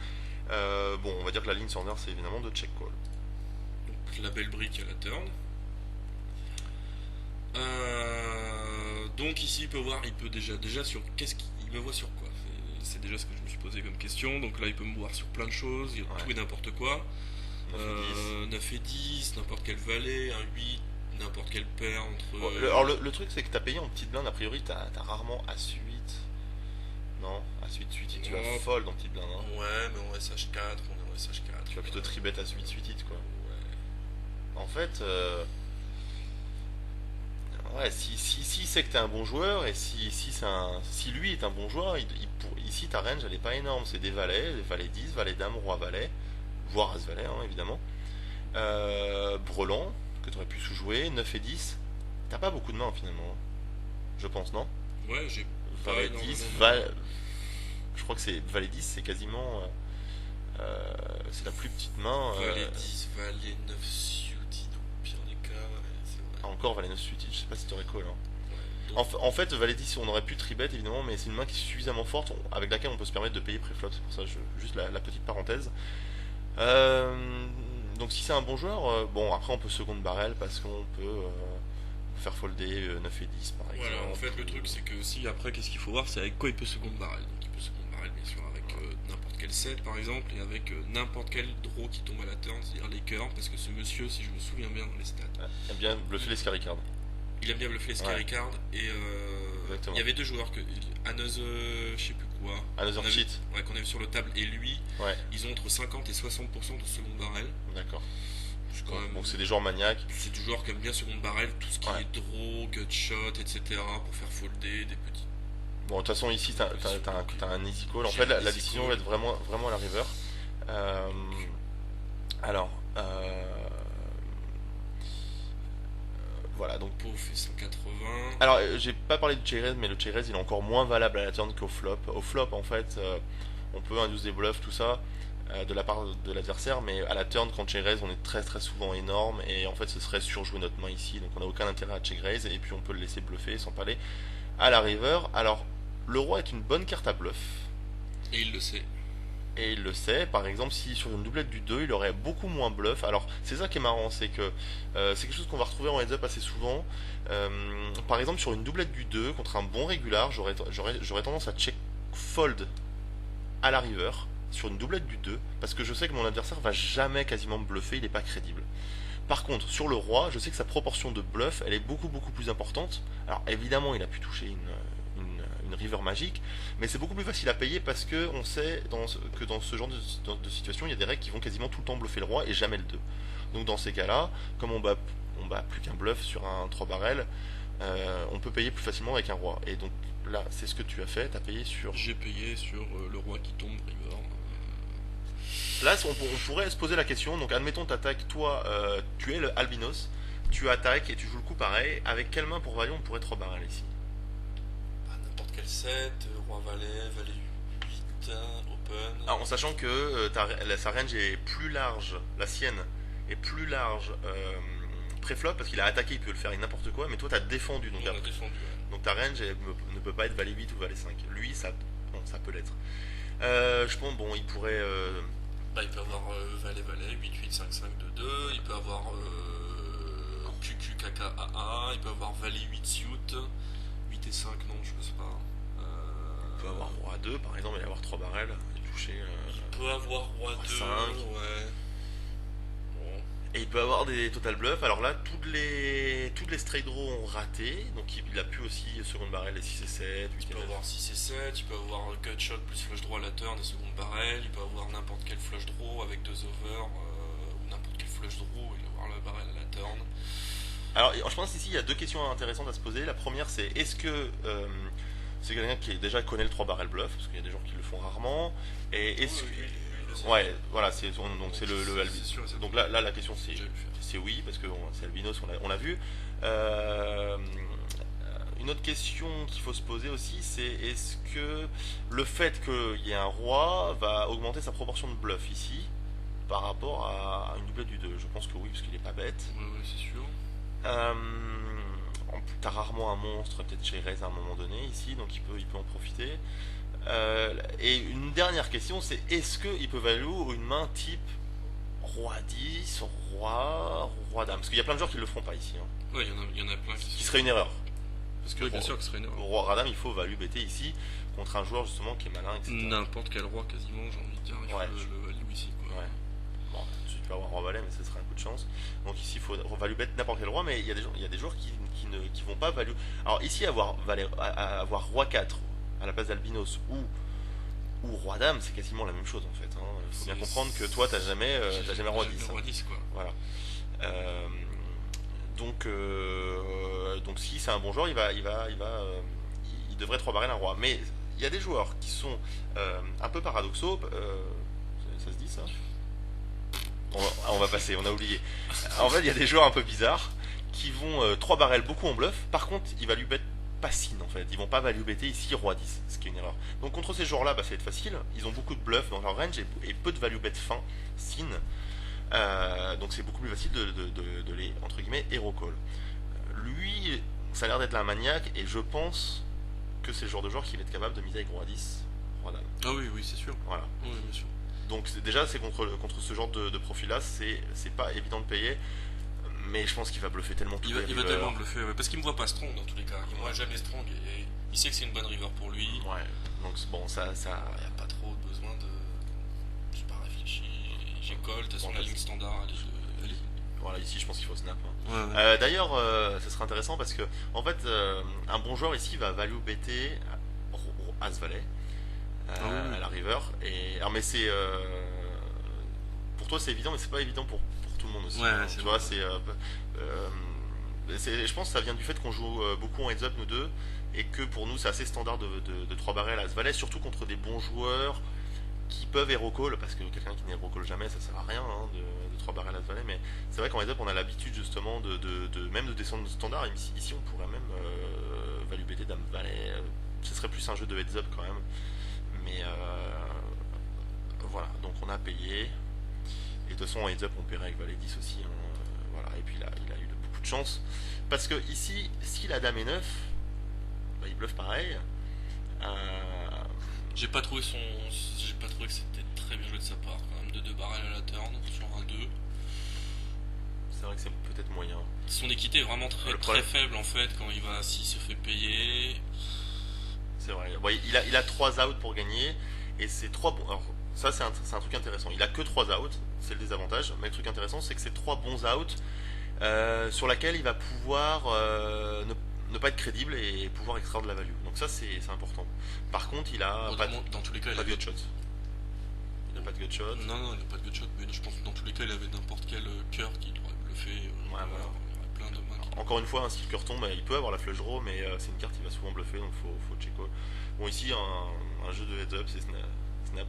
Bon, on va dire que la ligne standard c'est évidemment de check call. Donc la belle brique à la turn. Donc ici il peut déjà sur il me voit sur quoi? C'est déjà ce que je me suis posé comme question. Donc là il peut me voir sur plein de choses, il y a tout et n'importe quoi. 9 et 10, n'importe quel valet, un 8, n'importe quelle paire entre. Bon, alors le truc c'est que t'as payé en petite blinde, a priori t'as rarement As 8. Non, As 8 8 tu vas fold en petite blinde. Hein. Ouais, mais en SH4, on est en SH4. Tu vas plutôt tribet As 8 8 quoi. Ouais. En fait, Ouais, si c'est que t'es un bon joueur et si lui est un bon joueur, ici ta range elle est pas énorme. C'est des valets 10, valets dame, roi valet, voire as valet hein, évidemment. Brelan, que t'aurais pu sous-jouer, 9 et 10. T'as pas beaucoup de mains finalement, je pense, non? Ouais, j'ai pas Valet énormément 10, de mains. je crois que c'est valet 10, c'est quasiment. C'est la plus petite main. Valet 10, valet 9 suited, au pire des cas, ouais, c'est vrai. Encore valet 9 suited, je sais pas si tu recall. Hein. Ouais, En fait, valet 10, on aurait pu tribet évidemment, mais c'est une main qui est suffisamment forte avec laquelle on peut se permettre de payer préflop. C'est pour ça, juste la petite parenthèse. Donc, si c'est un bon joueur, bon, après on peut seconde barrel parce qu'on peut faire folder 9 et 10 par exemple. voilà, en fait, le truc, c'est que aussi, après, qu'est-ce qu'il faut voir, c'est avec quoi il peut second barrel. Donc, il peut second barrel, bien sûr, avec n'importe quel set, par exemple, et avec n'importe quel draw qui tombe à la turn, c'est-à-dire les cœurs, parce que ce monsieur, si je me souviens bien dans les stats, Il aime bien bluffer les scary cards. il a bien bluffé les scary Ouais. cards, et Exactement. il y avait deux joueurs, Another, je sais plus quoi, Another qu'on a vu- cheat. ouais, qu'on a vu sur le table, et lui, Ouais, ils ont entre 50 et 60% de second barrel. d'accord. C'est quand même- Donc c'est des joueurs maniaques. c'est du joueur qui aime bien second barrel, tout ce qui Ouais. est draw, gutshot, etc. pour faire folder des petits. Bon, de toute façon, ici, t'as un easy call. En J'ai fait, un la easy décision call. va être vraiment à la river. Euh, alors, voilà. Donc, Pau fait 180. alors, j'ai pas parlé de Cherez, mais le Cherez, il est encore moins valable à la turn qu'au flop. Au flop, en fait, on peut induire des bluffs, tout ça, de la part de l'adversaire, mais à la turn, quand Cherez, on est très souvent énorme, et en fait, ce serait surjouer notre main ici. Donc, on n'a aucun intérêt à check raise, et puis on peut le laisser bluffer sans parler à la river. Alors, le roi est une bonne carte à bluff. Et il le sait. Et il le sait, par exemple, si sur une doublette du 2, il aurait beaucoup moins bluff. Alors, c'est ça qui est marrant, c'est que c'est quelque chose qu'on va retrouver en heads up assez souvent. Par exemple, sur une doublette du 2, contre un bon régular, j'aurais tendance à check fold à la river, sur une doublette du 2, parce que je sais que mon adversaire va jamais quasiment me bluffer, il n'est pas crédible. Par contre, sur le roi, je sais que sa proportion de bluff, elle est beaucoup plus importante. Alors, évidemment, il a pu toucher une river magique, mais c'est beaucoup plus facile à payer parce que on sait que dans ce genre de situation, il y a des règles qui vont quasiment tout le temps bluffer le roi et jamais le 2. Donc dans ces cas-là, comme on bat plus qu'un bluff sur un 3 barrel, on peut payer plus facilement avec un roi. Et donc là, c'est ce que tu as fait, tu as payé sur... J'ai payé sur le roi qui tombe, river. Là, on pourrait se poser la question, donc admettons t'attaques, toi, tu es le albinos, tu attaques et tu joues le coup pareil, avec quelle main pour value on pourrait 3 barrel ici? N'importe quel set, roi valet, valet 8, open. Alors, en sachant que sa range est plus large, la sienne est plus large pré-flop, parce qu'il a attaqué, il peut le faire avec n'importe quoi, mais toi t'as défendu, donc, on a défendu. Ouais. donc ta range ne peut pas être valet 8 ou valet 5. Lui, ça peut l'être. Je pense, bon, il pourrait... Bah, il peut avoir valet, 8, 8, 5, 5, 2, 2. Il peut avoir QQ, KK, AA. Il peut avoir valet 8 suit. 8 et 5, non, je pense pas. il peut avoir roi 2, par exemple, et avoir 3 barrels, et toucher... Il peut avoir roi 2, 5. ouais. Bon. Et il peut avoir des total bluffs. Alors là, toutes les straight draws ont raté. Donc il a pu aussi seconde barrel les 6 et 7, 8 Il et peut 9. avoir 6 et 7, il peut avoir gutshot plus flush draw à la turn et seconde barrel, il peut avoir n'importe quel flush draw avec 2 over, ou n'importe quel flush draw et avoir le barrel à la turn. Alors je pense ici il y a deux questions intéressantes à se poser. La première c'est est-ce que c'est quelqu'un qui déjà connaît le 3 barrel bluff, parce qu'il y a des gens qui le font rarement. Et est-ce que... Ouais, voilà, donc c'est le c'est sûr, c'est Donc là la question c'est J'ai le faire. c'est oui, parce que c'est albinos, on l'a vu. Une autre question qu'il faut se poser aussi, c'est est-ce que le fait qu'il y ait un roi va augmenter sa proportion de bluff ici par rapport à une doublette du 2? Je pense que oui, parce qu'il est pas bête. Ouais, c'est sûr. T'as rarement un monstre, peut-être chez Rez à un moment donné ici, donc il peut en profiter. Et une dernière question, c'est est-ce qu'il peut value une main type roi 10, roi dame? Parce qu'il y a plein de joueurs qui le feront pas ici, hein. Ouais, il y en a plein Qui serait une erreur. Parce que Oui, bien sûr que ce serait une erreur. roi dame, il faut value BT ici contre un joueur justement qui est malin, etc. N'importe quel roi quasiment, j'ai envie de dire, il Ouais. faut le value ici, quoi. Ouais. Bon, tu peux avoir roi valet, mais ce serait un coup de chance. Donc ici, il faut value bet n'importe quel roi, mais il y a des joueurs qui vont pas value. Alors ici, avoir roi 4 à la place d'albinos ou roi dame, c'est quasiment la même chose en fait. Il faut bien comprendre que toi, t'as jamais roi 10. Roi 10, quoi. Voilà. donc si c'est un bon joueur, il devrait 3 barrel un roi. Mais il y a des joueurs qui sont un peu paradoxaux. Ça se dit ça? On va passer, on a oublié. En fait, il y a des joueurs un peu bizarres qui vont 3 barrels beaucoup en bluff. Par contre, ils value bet pas sin en fait. Ils vont pas value better ici roi 10, ce qui est une erreur. Donc contre ces joueurs-là, ça va être facile. Ils ont beaucoup de bluff dans leur range et peu de value bet fin sin. Donc c'est beaucoup plus facile de les entre guillemets hero call. Lui, ça a l'air d'être un maniaque et je pense que c'est le genre de joueur qui va être capable de miser avec roi 10, roi dame. Ah oui, oui, c'est sûr. Voilà. Oui, bien sûr. Donc déjà c'est contre ce genre de profil là, c'est pas évident de payer. Mais je pense qu'il va bluffer tellement tous les Il va rivers. tellement bluffer, ouais, parce qu'il me voit pas strong dans tous les cas. Il me voit jamais strong et il sait que c'est une bonne river pour lui. Ouais. Donc bon, ça. Il n'y a pas trop besoin de. J'ai pas réfléchi. J'ai call, de toute façon, la ligne standard, elle est. Voilà, ici je pense qu'il faut snap. Hein. Ouais, ouais. D'ailleurs, ça serait intéressant parce que en fait, un bon joueur ici va value BT As Valet à la river. Et alors, mais c'est pour toi c'est évident, mais c'est pas évident pour tout le monde aussi. Ouais, Hein. c'est Tu vrai. vois, je pense que ça vient du fait qu'on joue beaucoup en heads up nous deux et que pour nous c'est assez standard de 3 barrels As Valet, surtout contre des bons joueurs qui peuvent hero call, parce que quelqu'un qui n'hero call jamais ça sert à rien hein, de 3 barrels As Valet, mais c'est vrai qu'en heads up on a l'habitude justement même de descendre le standard. Ici on pourrait même value BT Dame Valet, ce serait plus un jeu de heads up quand même, mais voilà, donc on a payé. Et de toute façon en heads up on paierait avec Valet 10 aussi hein, voilà. Et puis il a eu beaucoup de chance parce que ici si la dame est 9 bah, il bluffe pareil. J'ai pas trouvé que c'était très bien joué de sa part quand même, de 2 barrels à la turn sur un 2. C'est vrai que c'est peut-être moyen. Son équité est vraiment très faible en fait quand s'il se fait payer. C'est vrai. Bon, il a 3 outs pour gagner et c'est 3 bons. Alors ça c'est un truc intéressant. Il a que 3 outs, c'est le désavantage. Mais le truc intéressant c'est que c'est 3 bons outs sur laquelle il va pouvoir ne pas être crédible et pouvoir extraire de la value. Donc ça c'est important. Par contre il a Bon, dans tous les cas, pas de gutshot. Il n'a pas de gutshot. Non, il n'a pas de gutshot, mais je pense que dans tous les cas, il avait n'importe quel cœur qu'il aurait bluffé. Voilà. Il y aurait plein de mains. Encore une fois, si le cœur tombe, il peut avoir la flush draw, mais c'est une carte qui va souvent bluffer, donc faut check call. Bon, ici, un jeu de heads up, c'est snap.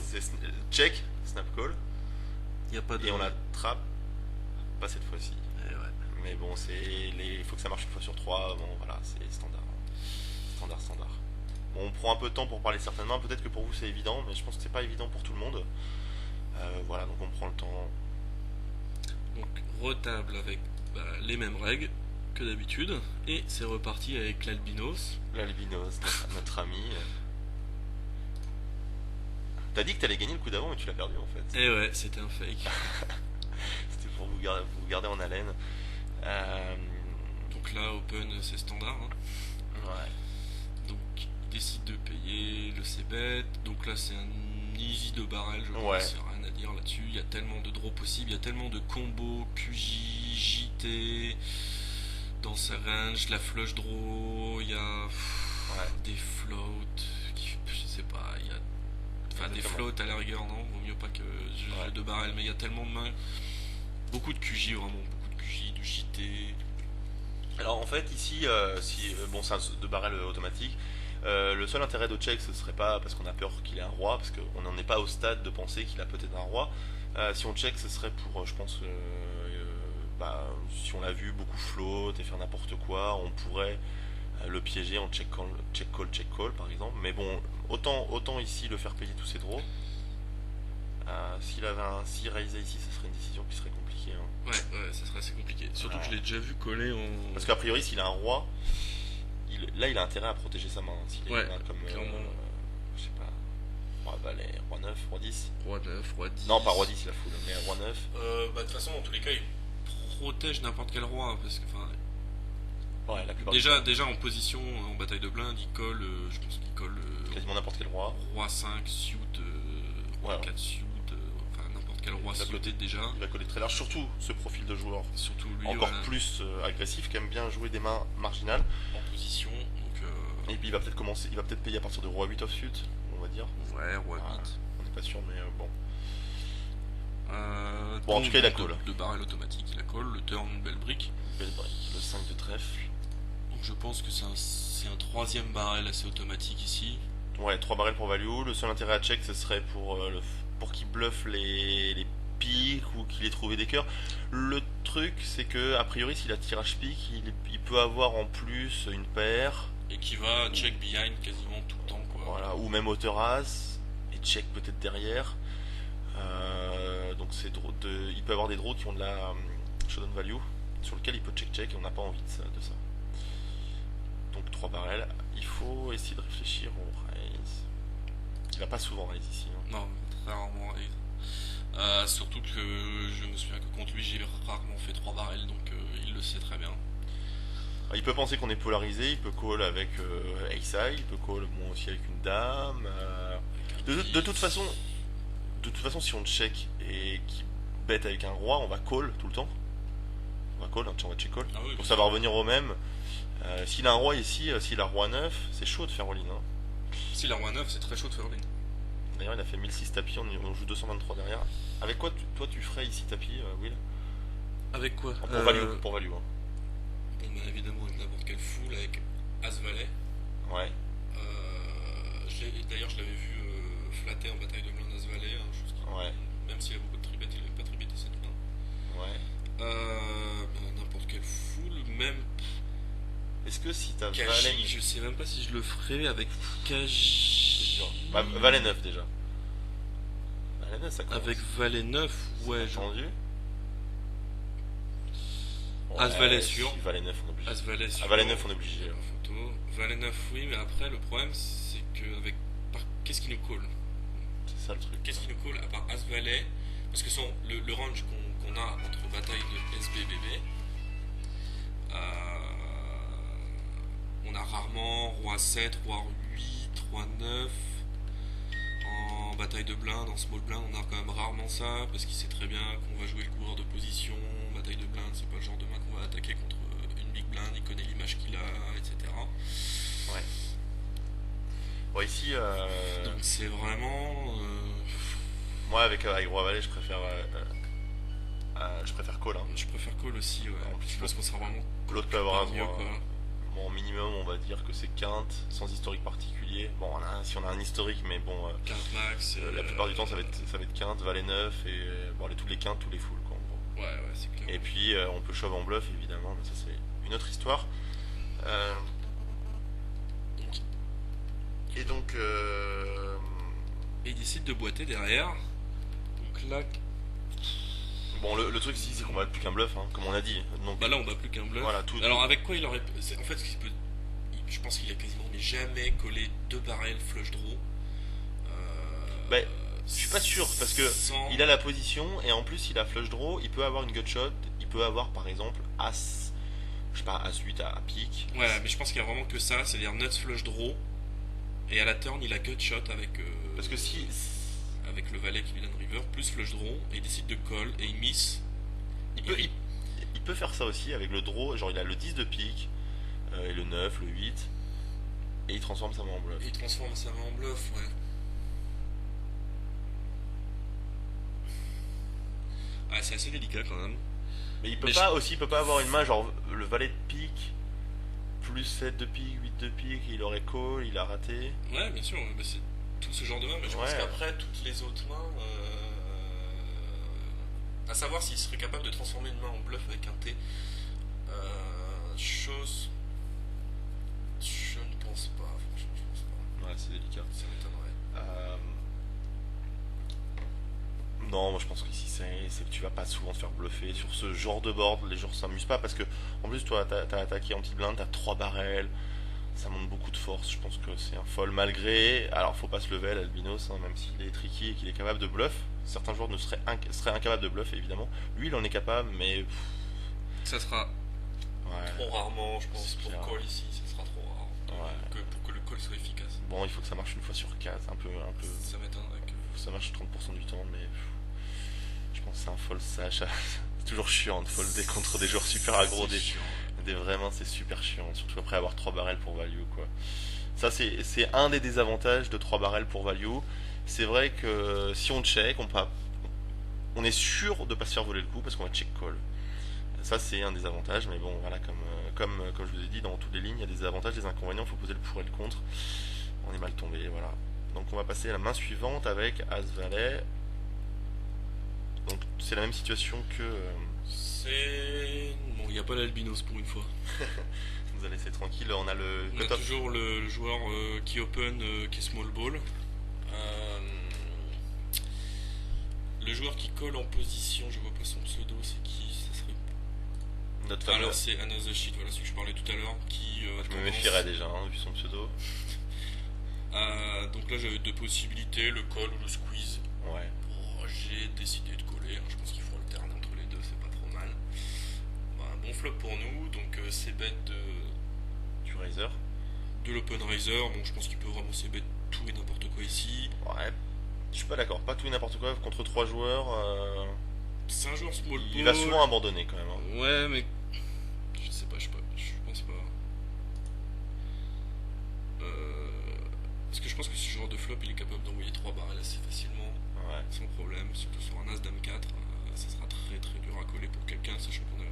C'est check, snap call. Il y a pas de. Et on la trappe, pas cette fois-ci. Ouais. Mais bon, il faut que ça marche une fois sur 3. Bon, voilà, c'est standard. Standard. Bon, on prend un peu de temps pour parler de certaines mains. Peut-être que pour vous c'est évident, mais je pense que c'est pas évident pour tout le monde. Voilà, donc on prend le temps. Donc, retable avec les mêmes règles que d'habitude. Et c'est reparti avec l'albinos. L'albinos, notre ami. T'as dit que t'allais gagner le coup d'avant, mais tu l'as perdu en fait. Et ouais, c'était un fake. C'était pour vous garder en haleine. Donc là, open, c'est standard. Hein. Ouais. Donc, il décide de payer le c-bet. Donc là, c'est un easy de barrel. Je pense, il n'y a rien à dire là-dessus. Il y a tellement de draws possibles, il y a tellement de combos, QJ, JT, dans sa range, la flush draw, il y a des floats, je sais pas, il y a. Enfin, des floats à la rigueur, non, vaut mieux pas que je de barrel, mais il y a tellement de mains. Beaucoup de QJ, vraiment, beaucoup de QJ, du JT. Alors en fait, ici, bon, c'est un de barrel automatique. Le seul intérêt de check, ce serait pas parce qu'on a peur qu'il ait un roi, parce qu'on n'en est pas au stade de penser qu'il a peut-être un roi. Si on check, ce serait pour, je pense, si on l'a vu beaucoup float et faire n'importe quoi, on pourrait le piéger en check call par exemple. Mais bon, autant ici le faire payer tous ses draws. S'il raisait ici, ce serait une décision qui serait compliquée. Hein. Ouais, ça serait assez compliqué. Surtout que je l'ai déjà vu coller en. Parce qu'a priori, s'il a un roi, il a intérêt à protéger sa main. S'il a une main comme. Je sais pas. Roi valet, roi 9, roi 10. Roi 9, roi 10. Non, pas roi 10, il a full, mais roi 9. De toute façon, dans tous les cas, il protège n'importe quel roi. Parce que, ouais, la plupart déjà en position, en bataille de blinde, il colle. Je pense qu'il colle. Quasiment n'importe quel roi. Roi 5, suit, roi 4, suit. N'importe quel roi suité déjà. Il va coller très large, surtout ce profil de joueur. Surtout lui, encore plus agressif, qui aime bien jouer des mains marginales. En position. Donc, et puis il va peut-être payer à partir de roi 8 offsuit, on va dire. Ouais, roi 8. On n'est pas sûr, mais bon. Bon, en tout cas, il a call. Le barrel automatique, il a call. Le turn, une belle brique. Belle brique, le 5 de trèfle. Donc je pense que c'est un troisième barrel assez automatique ici. Ouais, 3 barrels pour value. Le seul intérêt à check, ce serait pour qu'il bluffe les piques ou qu'il ait trouvé des cœurs. Le truc, c'est que, a priori, s'il a tirage pique, il peut avoir en plus une paire. Et qui va check behind quasiment tout le temps, quoi. Voilà, ou même hauteur as, et check peut-être derrière. Donc il peut avoir des draws qui ont de la showdown value, sur lequel il peut check et on n'a pas envie de ça. Donc 3 barrels, il faut essayer de réfléchir au raise. Il va pas souvent raise ici. Non, très rarement raise. Surtout que je me souviens que contre lui j'ai rarement fait 3 barrels, donc il le sait très bien. Il peut penser qu'on est polarisé, il peut call avec ace high, il peut call aussi avec une dame. De toute façon, si on check et qu'il bet avec un roi, on va call tout le temps. On va call, on va check call. Ah oui, pour ça va revenir au même. S'il a un roi ici, s'il a roi 9, c'est chaud de faire all-in. S'il a roi 9, c'est très chaud de faire all-in. D'ailleurs, il a fait 1006 tapis, on joue 223 derrière. Avec quoi toi tu ferais ici tapis, Will? Avec quoi? Pour value. Bon, bah, évidemment, avec n'importe quel full, avec As-Valet. Ouais. D'ailleurs, je l'avais vu flatter en bataille de blind As-Valet, chose qui, ouais. Même s'il a beaucoup de tribet, il n'avait pas tribetté cette main. Ouais. Bah, n'importe quel full, même. Est-ce que si t'as Valet. Je sais même pas si je le ferais avec Kaji. Bah, Valet 9 déjà. Valet 9, ça commence. Avec Valet 9, ouais. Entendu. As-Valet sûr. Si Valet 9 on est obligé. As-Valet sûr. Valet 9 on est obligé. Photo. Valet 9 oui, mais après le problème c'est que avec qu'est-ce qui nous colle? C'est ça le truc. Qu'est-ce qui nous colle à part As-Valet? Parce que le range qu'on a entre bataille de SBBB, on a rarement Roi 7, Roi 8, Roi 9. En bataille de blind, en small blind, on a quand même rarement ça, parce qu'il sait très bien qu'on va jouer le coureur de position. Bataille de blind, c'est pas le genre de main qu'on va attaquer contre une big blind, il connaît l'image qu'il a, etc. Ouais. Bon, ici. Donc c'est vraiment. Moi, avec Roi Valet, je préfère call. Hein. Je préfère call aussi, ouais. En plus, je pense qu'on sera vraiment. L'autre peut avoir mieux, quoi. Bon, minimum, on va dire que c'est quinte, sans historique particulier. Bon, si on a un historique, mais bon. Quinte max. La plupart du temps, ça va être quinte, Valet 9 et bon, tous les quintes, tous les fulls, quoi, en gros. Ouais, c'est clair. Et puis, on peut shove en bluff, évidemment, mais ça, c'est une autre histoire. Et donc. Et il décide de boiter derrière. Donc là. Bon, le truc ici, c'est qu'on va plus qu'un bluff, hein, comme on a dit. Donc, bah là, on va plus qu'un bluff. Voilà, alors, avec quoi il aurait. En fait, je pense qu'il a quasiment jamais collé 2 barrels flush draw. Je suis pas sûr, parce que il a la position, et en plus, il a flush draw, il peut avoir une gut shot, il peut avoir par exemple As. Je sais pas, As 8 à pique. Ouais, mais je pense qu'il y a vraiment que ça, c'est-à-dire nuts flush draw. Et à la turn, il a gut shot avec. Parce que si. Avec le valet qui lui donne river, plus flush draw, et il décide de call, et il miss. Il peut faire ça aussi avec le draw, genre il a le 10 de pique, et le 9, le 8, et il transforme sa main en bluff. Et il transforme sa main en bluff, ouais. Ah, c'est assez délicat quand même. Mais il peut pas avoir une main genre le valet de pique, plus 7 de pique, 8 de pique, il aurait call, il a raté. Ouais, bien sûr, bah c'est tout ce genre de main, mais je pense qu'après, toutes les autres mains. À savoir s'il serait capable de transformer une main en bluff avec un T. Chose. Je ne pense pas, franchement, je pense pas. Ouais, c'est délicat. Ça m'étonnerait. Non, moi je pense qu'ici c'est que tu vas pas souvent te faire bluffer sur ce genre de board, les joueurs s'amusent pas parce que en plus toi t'as attaqué en petite blinde, t'as 3 barrels, ça monte beaucoup de force, je pense que c'est un fold malgré, alors faut pas se lever l'albinos, hein, même s'il est tricky et qu'il est capable de bluff, certains joueurs seraient incapables de bluff évidemment, lui il en est capable mais... Ça sera trop rarement je pense pour call ici, ça sera trop rare pour que le call soit efficace. Bon il faut que ça marche une fois sur 4, un peu... Ça m'étonnerait que... Ça marche 30% du temps mais... Je pense que c'est un fold sash. C'est toujours chiant de folder contre des joueurs super aggro. Vraiment, c'est super chiant. Surtout après avoir 3 barrels pour value, quoi. Ça, c'est un des désavantages de 3 barrels pour value. C'est vrai que si on check, on est sûr de pas se faire voler le coup parce qu'on va check call. Ça c'est un des avantages, mais bon voilà, comme je vous ai dit, dans toutes les lignes il y a des avantages, des inconvénients, il faut poser le pour et le contre. On est mal tombé, voilà. Donc on va passer à la main suivante avec As Valet. Donc c'est la même situation que... C'est... Bon, il n'y a pas l'albinos pour une fois. Vous allez laisser tranquille, on a le... On a toujours le joueur qui open, qui est small ball. Le joueur qui colle en position, je vois pas son pseudo, c'est qui? Ça serait... Notre fameux... Alors c'est Another Shit, voilà celui que je parlais tout à l'heure. Je me méfierais déjà, hein, vu son pseudo. Donc là j'avais deux possibilités, le call ou le squeeze. Ouais. Oh, j'ai décidé de coller, hein. Je pense qu'il faut alterner entre les deux, c'est pas trop mal. Bah, un bon flop pour nous, donc c'est bête du raiser. De l'open raiser, bon je pense qu'il peut vraiment c'est bête tout et n'importe quoi ici. Ouais. Je suis pas d'accord, pas tout et n'importe quoi contre 3 joueurs. C'est un joueur small ball. Il va souvent abandonner quand même. Hein. Ouais, mais je sais pas, je pense pas. Parce que je pense que ce genre de flop il est capable d'envoyer 3 barrels assez facilement, ouais. Sans problème, surtout sur un As Dame 4, ça sera très très dur à coller pour quelqu'un, sachant qu'on a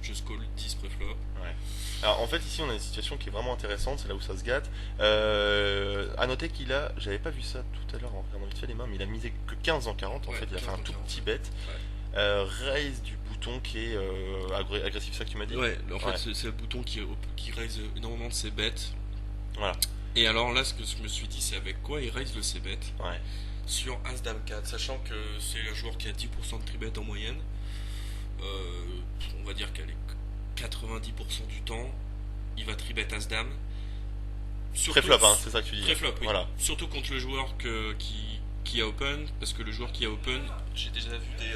just call 10 préflop. Ouais. Alors en fait ici on a une situation qui est vraiment intéressante, c'est là où ça se gâte. À noter qu'il a, j'avais pas vu ça tout à l'heure en regardant vite fait les mains, mais il a misé que 15 en quarante, en fait il a fait un tout petit bet. Ouais. Raise du bouton qui est agressif, ça que tu m'as dit. Ouais, en fait c'est le bouton qui raise énormément de ses bêtes. Voilà. Et alors là, ce que je me suis dit, c'est avec quoi il raise le c-bet ouais. Sur As-Dame 4, sachant que c'est un joueur qui a 10% de tribet en moyenne. On va dire qu'elle est 90% du temps, il va tribet As-Dame. Préflop, hein, c'est ça que tu dis. Préflop, oui. Voilà. Surtout contre le joueur qui a open, parce que le joueur qui a open, j'ai déjà vu des...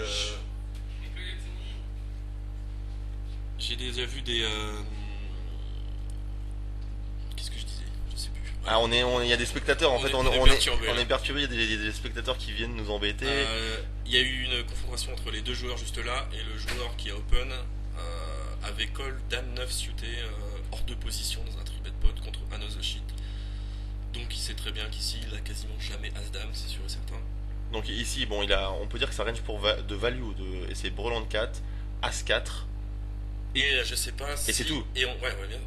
Qu'est-ce que je disais? Je sais plus. Ah, il y a des spectateurs en fait, on est perturbé, il y a des spectateurs qui viennent nous embêter. Il y a eu une confrontation entre les deux joueurs juste là, et le joueur qui a open avait call Dame 9 suité hors de position dans un tribet pot contre Another Shit. Donc il sait très bien qu'ici il a quasiment jamais As-Dame, c'est sûr et certain. Donc ici, bon, on peut dire que ça range de value, et c'est Breland 4, As-4. Et je sais pas si... Et c'est tout. Et ouais, bien.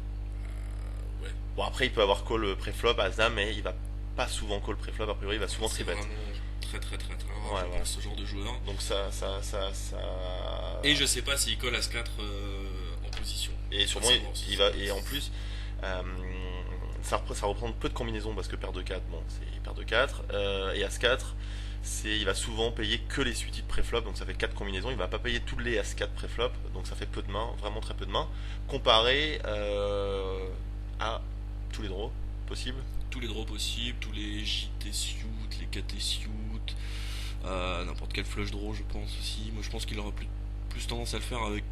Ouais. Bon, après il peut avoir call pré-flop As-Dame, mais il va pas souvent call pré-flop, a priori il va souvent tribet. Très rare, voilà. ce genre de joueur. Donc ça... Et je sais pas s'il colle As-4 en position. Et sûrement il va... Et en plus... ça représente peu de combinaisons parce que paire de 4, bon, c'est paire de 4, et As-4, il va souvent payer que les suites pré-flop, donc ça fait 4 combinaisons, il va pas payer tous les As-4 pré-flop, donc ça fait peu de mains, vraiment très peu de mains, comparé à tous les draws possibles. Tous les draws possibles, tous les JT suit, les KT suit, n'importe quel flush draw je pense aussi. Moi je pense qu'il aura plus tendance à le faire avec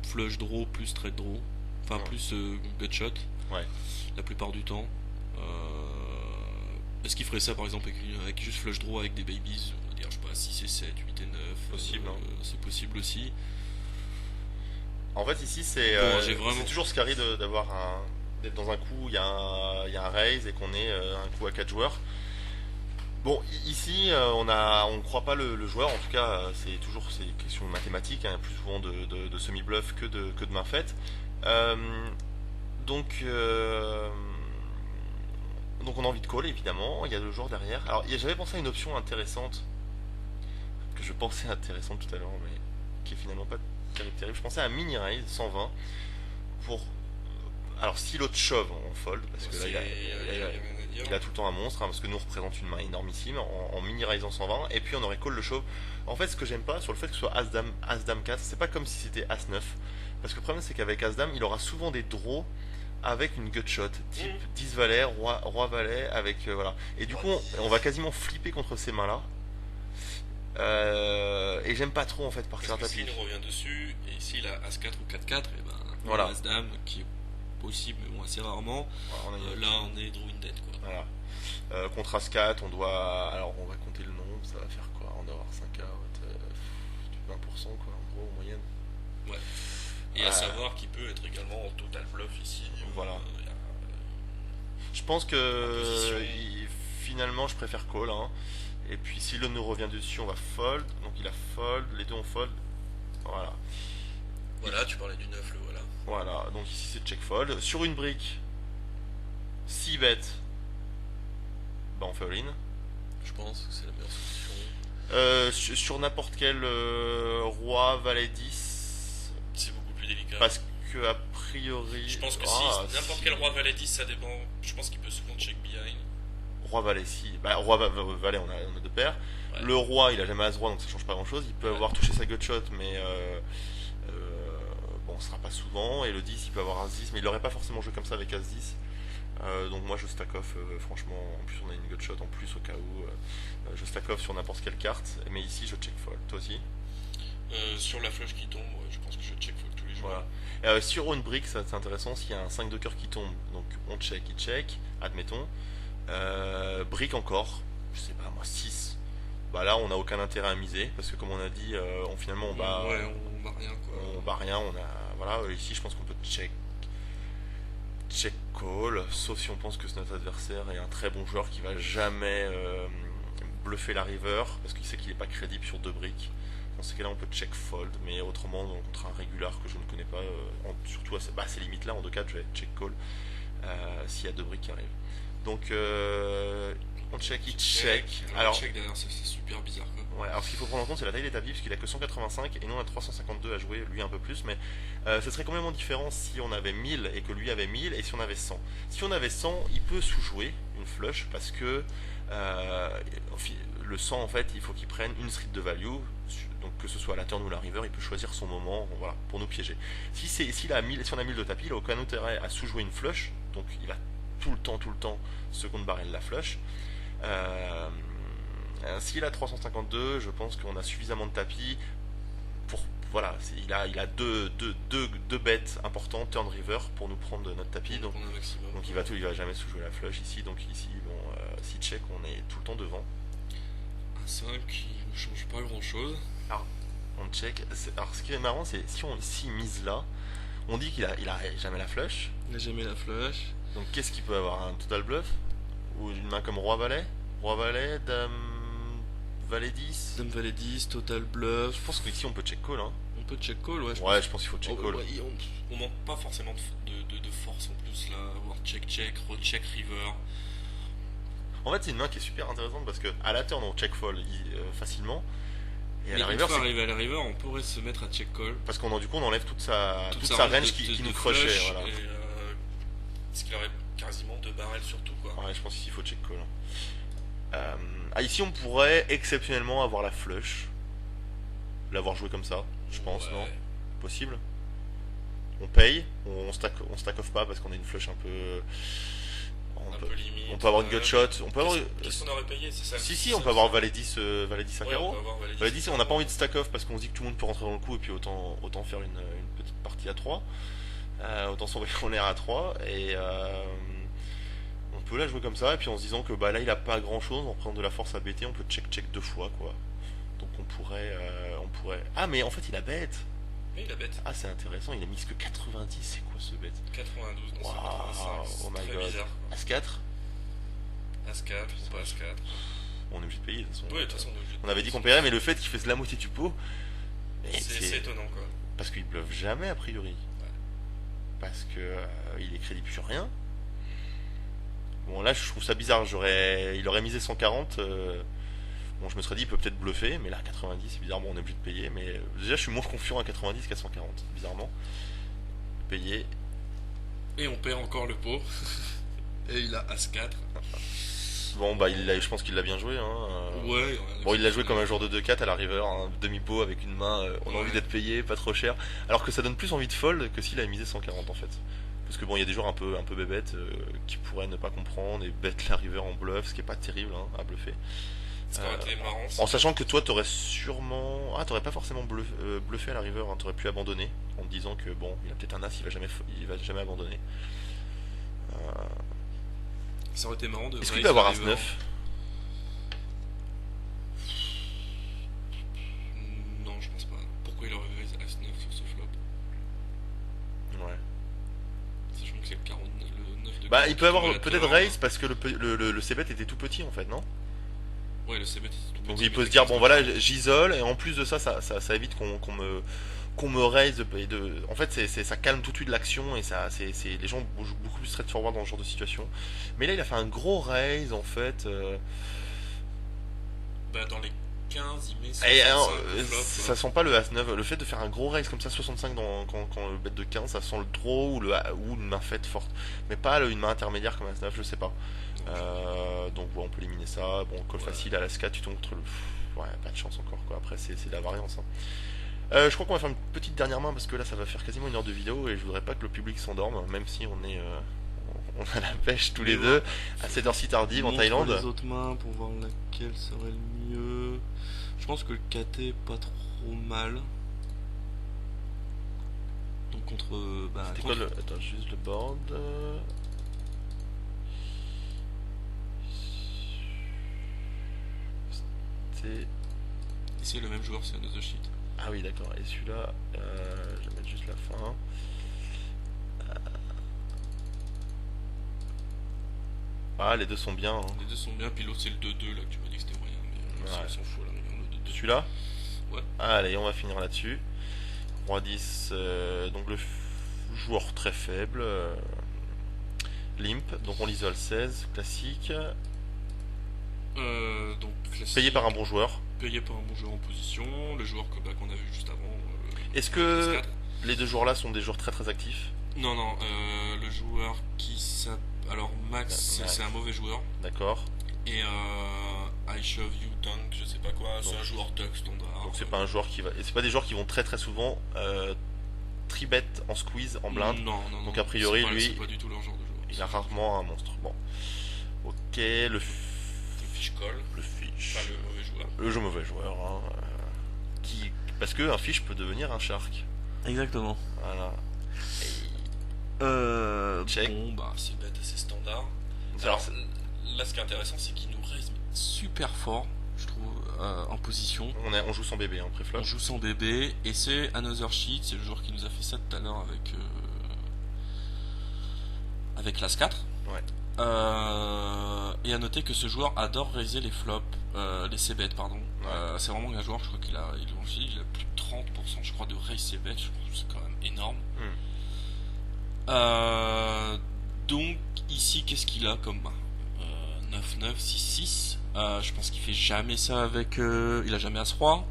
flush draw plus straight draw, enfin plus gutshot. Ouais. La plupart du temps. Est-ce qu'il ferait ça par exemple avec juste flush draw avec des babies, on va dire je sais pas 6 et 7, 8 et 9. Possible. C'est possible aussi. En fait ici c'est c'est toujours scary d'être dans un coup, il y a un raise et qu'on est un coup à 4 joueurs. Bon, ici on croit pas le joueur, en tout cas c'est une question mathématique, hein, plus souvent de semi-bluff que de main faite. Donc on a envie de call évidemment, il y a le joueur derrière. Alors j'avais pensé à une option intéressante, que je pensais intéressante tout à l'heure, mais qui est finalement pas terrible. Je pensais à un mini raise 120 pour... Alors si l'autre shove, on fold, parce que là il a tout le temps un monstre, hein, parce que nous on représente une main énormissime, en mini raisant 120, et puis on aurait call le shove. En fait ce que j'aime pas sur le fait que ce soit As-Dame 4, c'est pas comme si c'était As-9, parce que le problème c'est qu'avec As-Dame il aura souvent des draws avec une gutshot, type 10 valet, roi valet, avec voilà. Et du coup on va quasiment flipper contre ces mains là. Et j'aime pas trop en fait partir à tapis. S'il revient dessus, et s'il a As-4 ou 4-4, et ben voilà. As-Dame qui est possible mais bon assez rarement, voilà, là on est draw in dead quoi. Voilà. Contre As-4 on va compter le nombre, ça va faire quoi? On doit avoir 5 cartes, 20% quoi en gros en moyenne. Ouais. Et à savoir qu'il peut être également en total bluff ici. Voilà. Je pense que finalement je préfère call, hein. Et puis si le nous revient dessus, on va fold. Donc il a fold, les deux on fold. Voilà. Voilà, tu parlais du 9, le voilà. Voilà, donc ici c'est check fold. Sur une brique, 6 bêtes, bah on fait all in. Je pense que c'est la meilleure solution. Sur n'importe quel roi, valet 10. C'est beaucoup plus délicat. Parce que a priori. Je pense que si n'importe quel roi valet 10, ça dépend. Je pense qu'il peut souvent check behind. Roi valet, si. Bah, roi valet, on a deux paires. Ouais. Le roi, il a jamais as roi, donc ça change pas grand chose. Il peut avoir touché sa gutshot, mais bon, ce sera pas souvent. Et le 10, il peut avoir as 10, mais il aurait pas forcément joué comme ça avec as 10. Donc moi je stack off, franchement, en plus on a une gutshot en plus au cas où. Je stack off sur n'importe quelle carte, mais ici je check fold. Toi aussi? Sur la flush qui tombe, ouais, je pense que je check fold tous les jours. Voilà. Sur une brique, c'est intéressant, s'il y a un 5 de cœur qui tombe, donc on check, il check, admettons. Brique encore, je sais pas moi, 6. Bah là on n'a aucun intérêt à miser, parce que comme on a dit, finalement on bat. Ouais, on bat rien quoi. On bat rien, on a. Voilà, ici je pense qu'on peut check call, sauf si on pense que notre adversaire est un très bon joueur qui va jamais bluffer la river, parce qu'il sait qu'il n'est pas crédible sur 2 briques. Dans ces cas-là, on peut check fold, mais autrement, contre un régular que je ne connais pas, surtout à ces limites-là, en 2-4, je vais check call s'il y a 2 briques qui arrivent. Donc, on check, il check. Alors, check derrière, c'est super bizarre quoi. Ouais, alors ce qu'il faut prendre en compte, c'est la taille des tapis, parce qu'il a que 185 et nous on a 352 à jouer, lui un peu plus, mais ce serait complètement différent si on avait 1000 et que lui avait 1000 et si on avait 100. Si on avait 100, il peut sous-jouer une flush parce que le 100 en fait, il faut qu'il prenne une street de value, donc que ce soit la turn ou la river, il peut choisir son moment, voilà, pour nous piéger. Si on a 1000 de tapis, il a aucun intérêt à sous-jouer une flush, donc il va tout le temps, second barrel la flush. S'il a 352, je pense qu'on a suffisamment de tapis pour. Voilà, il a deux bêtes importantes, turn river, pour nous prendre notre tapis. Donc il va jamais sous-jouer la flush ici. Donc ici, bon, si check, on est tout le temps devant. Un 5 qui ne change pas grand chose. Alors, on check. Alors ce qui est marrant, c'est s'il mise là, on dit qu'il a jamais la flush. Il n'a jamais la flush. Donc qu'est-ce qu'il peut avoir? Un total bluff? Ou une main comme roi-valet? Roi-valet, dame. Valet 10. Dame valet 10, total bluff. Je pense qu'ici on peut check call. Hein. On peut check call, ouais. Je pense qu'il faut check call. Ouais, on manque pas forcément de force en plus là. Avoir check, recheck, river. En fait, c'est une main qui est super intéressante parce que à la turn on check fold facilement. Et à la river, arriver à la river, on pourrait se mettre à check call. Parce qu'on du coup on enlève toute sa range qui nous crushait. Voilà. Parce qu'il aurait quasiment 2 barrels surtout quoi. Ouais, je pense qu'ici il faut check call. Ici on pourrait exceptionnellement avoir la flush, l'avoir joué comme ça, je pense, non? Possible? On paye, on stack off pas parce qu'on a une flush un peu limite. On peut avoir une gutshot, on peut avoir. Qu'est-ce qu'on aurait payé, c'est ça? Si, on peut avoir valet 10 à carreau. Valet 10, on n'a pas envie de stack off parce qu'on se dit que tout le monde peut rentrer dans le coup et puis autant faire une petite partie à 3. Autant s'envoyer en l'air à 3 et on peut la jouer comme ça et puis en se disant que bah là il a pas grand chose, en prenant de la force à BT on peut check 2 fois quoi. Donc on pourrait ah mais en fait il a bête. Oui il a bête. Ah c'est intéressant, il a mis que 90, c'est quoi ce bête? 92 non, wow, c'est oh my très god. Bizarre. As-4. As-4 ou pas As-4. On est obligé de payer de toute façon. Oui de toute façon on avait dit qu'on paierait mais le fait qu'il fasse la moitié du pot c'est étonnant quoi. Parce qu'il bluffe jamais a priori. Ouais. Parce que il est crédible sur rien. Bon là je trouve ça bizarre, il aurait misé 140, bon je me serais dit il peut peut-être bluffer, mais là 90 c'est bizarre, bon on est obligé de payer, mais déjà je suis moins confiant à 90 qu'à 140, bizarrement. Payer. Et on perd encore le pot. Et il a As-4. Bon bah je pense qu'il l'a bien joué hein. Ouais. Bon il l'a joué comme un joueur de 2-4 à la river, un demi-pot avec une main, on a envie d'être payé, pas trop cher, alors que ça donne plus envie de fold que s'il avait misé 140 en fait. Parce que bon, il y a des joueurs un peu bébêtes qui pourraient ne pas comprendre et bet la river en bluff, ce qui est pas terrible hein, à bluffer. Ça aurait été marrant. En sachant que toi, t'aurais sûrement, t'aurais pas forcément bluffé à la river, hein, t'aurais pu abandonner en te disant que bon, il a peut-être un as, il va jamais abandonner. Ça aurait été marrant de. Est-ce qu'il peut avoir As-9? Non, je pense pas. Pourquoi il aurait raise As-9 sur ce flop? Ouais. Sachant que c'est le 40, le 9 de. Bah, il peut avoir peut-être raise parce que le c-bet était tout petit en fait, non? Ouais, le c-bet était tout Donc petit, il mais peut se dire, bon effectivement, voilà, j'isole, et en plus de ça, ça évite qu'on me raise. En fait, ça calme tout de suite l'action, et les gens jouent beaucoup plus straightforward dans ce genre de situation. Mais là, il a fait un gros raise, en fait. bah, dans les 15, il met Et alors, 65 au flop. ça sent pas le As-9. Le fait de faire un gros raise comme ça, 65 quand le bet de 15, ça sent le draw ou une main faite forte. Mais pas une main intermédiaire comme As-9, je sais pas. Donc ouais, on peut éliminer ça. Bon, call facile à l'As-4, tu tombes contre le. Ouais, pas de chance encore quoi. Après, c'est de la variance. Hein. Je crois qu'on va faire une petite dernière main parce que là, ça va faire quasiment une heure de vidéo et je voudrais pas que le public s'endorme, même si on est. On a la pêche tous les deux à cette heure-ci tardive en Thaïlande. Les autres mains pour voir laquelle serait le mieux. Je pense que le KT est pas trop mal. Donc contre. C'était quoi le. Attends, juste le board. C'est le même joueur, c'est Another Sheet. Ah oui, d'accord. Et celui-là, je vais mettre juste la fin. Ah, les deux sont bien. Hein. Les deux sont bien, puis l'autre c'est le 2-2 là que tu m'as dit que c'était moyen, mais Ouais. on s'en fout à la rigueur, le 2-2. Celui-là. Ouais. Allez, on va finir là-dessus. Roi 10, donc le joueur très faible. Limp, donc on l'isole 16, classique. Donc classique. Payé par un bon joueur. Payé par un bon joueur en position, le joueur qu'on a vu juste avant. Est-ce que PS4. les deux joueurs là sont des joueurs très très actifs? Non, non, le joueur qui s'appelle. Alors Max, Ouais. c'est un mauvais joueur. D'accord. Et I Shove You Dunk, je sais pas quoi, c'est Donc- un joueur tuck standard. Donc c'est pas un joueur qui va. Et c'est pas des joueurs qui vont très très souvent tribet en squeeze en blind. Non, non, non. Donc, a priori, c'est pas, lui, c'est pas du tout leur genre de joueur. Il a rarement un monstre. Bon. Ok, le Le fish call, le fish. pas le mauvais joueur. Le jeu mauvais joueur. Hein, parce que un fish peut devenir un shark. Exactement. Voilà. Check. Bon, bah, c'est une bête assez standard. Alors, Alors, là, ce qui est intéressant, c'est qu'il nous raise super fort, je trouve, en position. on joue sans bébé, hein, préflop. On joue sans bébé, et c'est Another Sheet, c'est le joueur qui nous a fait ça tout à l'heure avec l'As 4. Ouais. Et à noter que ce joueur adore raiser les flops, les c-bet, pardon. Ouais. C'est vraiment un joueur, je crois qu'il a plus de 30%, je crois, de raise c-bet, je trouve que c'est quand même énorme. Donc, ici, qu'est-ce qu'il a comme main 9-9, 6-6. Je pense qu'il fait jamais ça avec. Il a jamais As-Roi.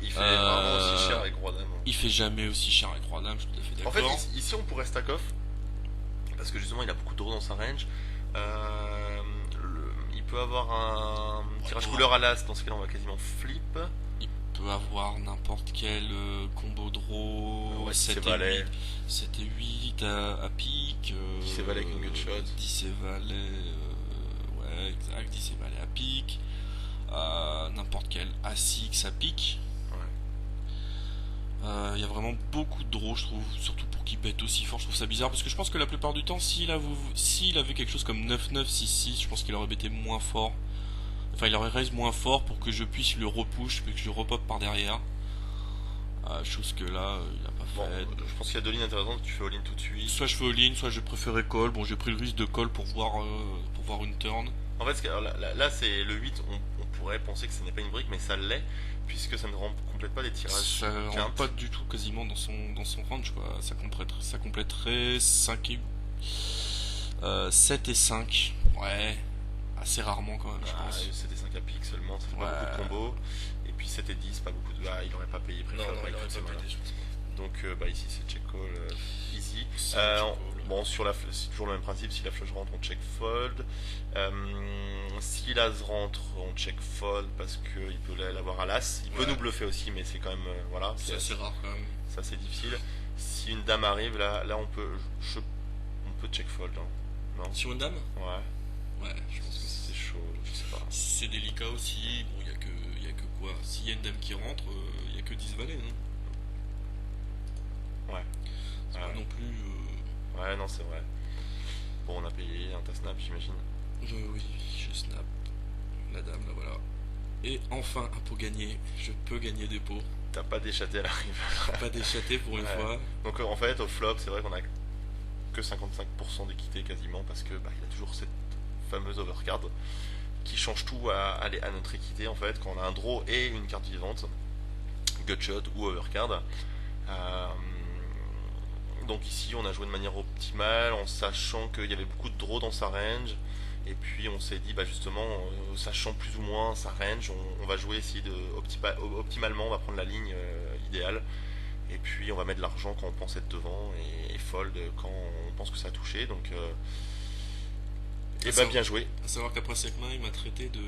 Il fait vraiment aussi cher avec Roi Dame. Il fait jamais aussi cher avec Roi Dame, je suis tout à fait En d'accord. fait, ici on pourrait stack off. Parce que justement, il a beaucoup de draws dans sa range. Il peut avoir un tirage couleur à l'as. Dans ce cas-là, on va quasiment flip. Il peut avoir n'importe quel combo draw, Ouais, 7 c'est valet. et 8, 7 et 8 à pique. 10 et valet avec une gutshot. 10 et valet, ouais, exact, 10 et valet à pique. N'importe quel As-X à pique. Il y a vraiment beaucoup de draws, je trouve, surtout pour qu'il bête aussi fort. Je trouve ça bizarre parce que je pense que la plupart du temps, s'il avait quelque chose comme 9-9, 6-6, je pense qu'il aurait bêté moins fort. Enfin, il aurait raise moins fort pour que je puisse le repush et que je le repop par derrière. Chose que là, il a pas Bon, fait. je pense qu'il y a deux lignes intéressantes. Tu fais all-in tout de suite. Soit je fais all-in, soit je préférais call. Bon, j'ai pris le risque de call pour voir une turn. En fait, là, c'est le 8. On pourrait penser que ce n'est pas une brique, mais ça l'est. Puisque ça ne complète pas les tirages. Ça rentre pas du tout quasiment dans son range, quoi. Ça compléterait 5 et 7 et 5. Ouais, assez rarement quand même, je pense. 7 et 5 à pique seulement, ça fait pas beaucoup de combos. Et puis 7 et 10, pas beaucoup de. Ah, il aurait pas payé préféré. Non, il aurait pas pété, je pense pas. Donc ici c'est check call easy. C'est un check call. Bon, c'est toujours le même principe. Si la flush rentre, on check fold. Si l'as rentre, on check fold parce qu'il peut l'avoir à l'as. Il peut nous bluffer aussi, mais c'est quand même voilà. C'est assez rare quand même. Ça c'est difficile. Si une dame arrive, là on peut check fold. Hein. Non. Sur une dame? Ouais, je pense que C'est chaud, je sais pas. c'est délicat aussi. Bon, il y a que quoi? S'il y a une dame qui rentre, il y a que 10 valets, non? Ouais. C'est pas non plus. Ouais, non, c'est vrai. Bon, on a payé un tas snap, j'imagine. Oui, je snap. La dame, là, voilà. Et enfin, un pot gagné. Je peux gagner des pots. T'as pas déchaté à la rive. Pas déchaté pour une fois. Donc en fait, au flop, c'est vrai qu'on a que 55% d'équité quasiment parce que il y a toujours cette fameuse overcard qui change tout à notre équité en fait, quand on a un draw et une carte vivante, gutshot ou overcard. Donc ici on a joué de manière optimale en sachant qu'il y avait beaucoup de draw dans sa range, et puis on s'est dit justement, sachant plus ou moins sa range, on va jouer essayer de optimalement, on va prendre la ligne idéale, et puis on va mettre de l'argent quand on pense être devant et fold quand on pense que ça a touché. Donc et bien joué. À savoir qu'après cette main il m'a traité de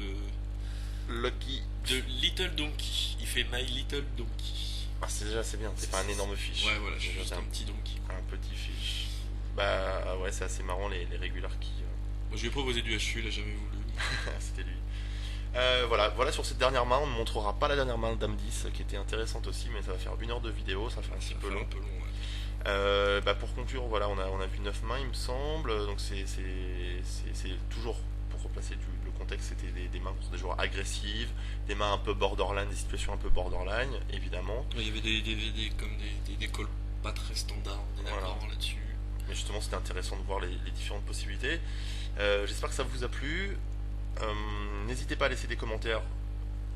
Lucky, de Little Donkey. Il fait My Little Donkey. C'est déjà assez bien, c'est pas un énorme fiche. Ouais, voilà, juste un petit donkey. Un petit fiche. Ouais, c'est assez marrant les régulars qui. Moi, je lui ai proposé du HU, il a jamais voulu. C'était lui. Voilà, sur cette dernière main, on ne montrera pas la dernière main Dame 10 qui était intéressante aussi, mais ça va faire 1 heure de vidéo, ça fait un petit peu long. Ouais. Pour conclure, voilà, on a vu 9 mains, il me semble, donc c'est toujours, pour replacer le contexte, c'était des mains contre des joueurs agressives, des mains un peu borderline, des situations un peu borderline, évidemment. Il y avait des calls pas très standards, on est d'accord là-dessus. Mais justement, c'était intéressant de voir les différentes possibilités. J'espère que ça vous a plu. N'hésitez pas à laisser des commentaires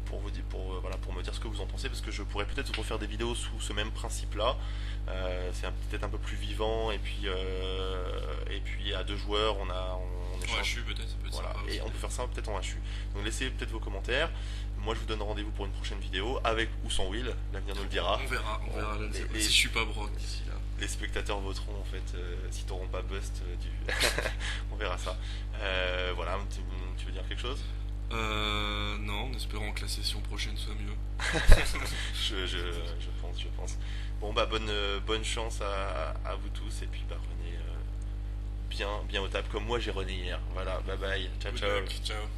pour me dire ce que vous en pensez, parce que je pourrais peut-être vous refaire des vidéos sous ce même principe-là. C'est peut-être un peu plus vivant, et puis à 2 joueurs, on échange. En HU peut-être, ça peut être voilà. sympa. Et on peut faire ça peut-être en HU. Donc laissez peut-être vos commentaires. Moi je vous donne rendez-vous pour une prochaine vidéo, avec ou sans Will, l'avenir nous le dira. On verra. Si je suis pas broke d'ici là. Les spectateurs voteront en fait, si t'auront pas bust on verra ça. Voilà, tu veux dire quelque chose? Non, en espérant que la session prochaine soit mieux. je pense. Bon bonne chance à vous tous, et puis René, bien au table comme moi j'ai René hier. Voilà, bye bye, ciao. Ciao.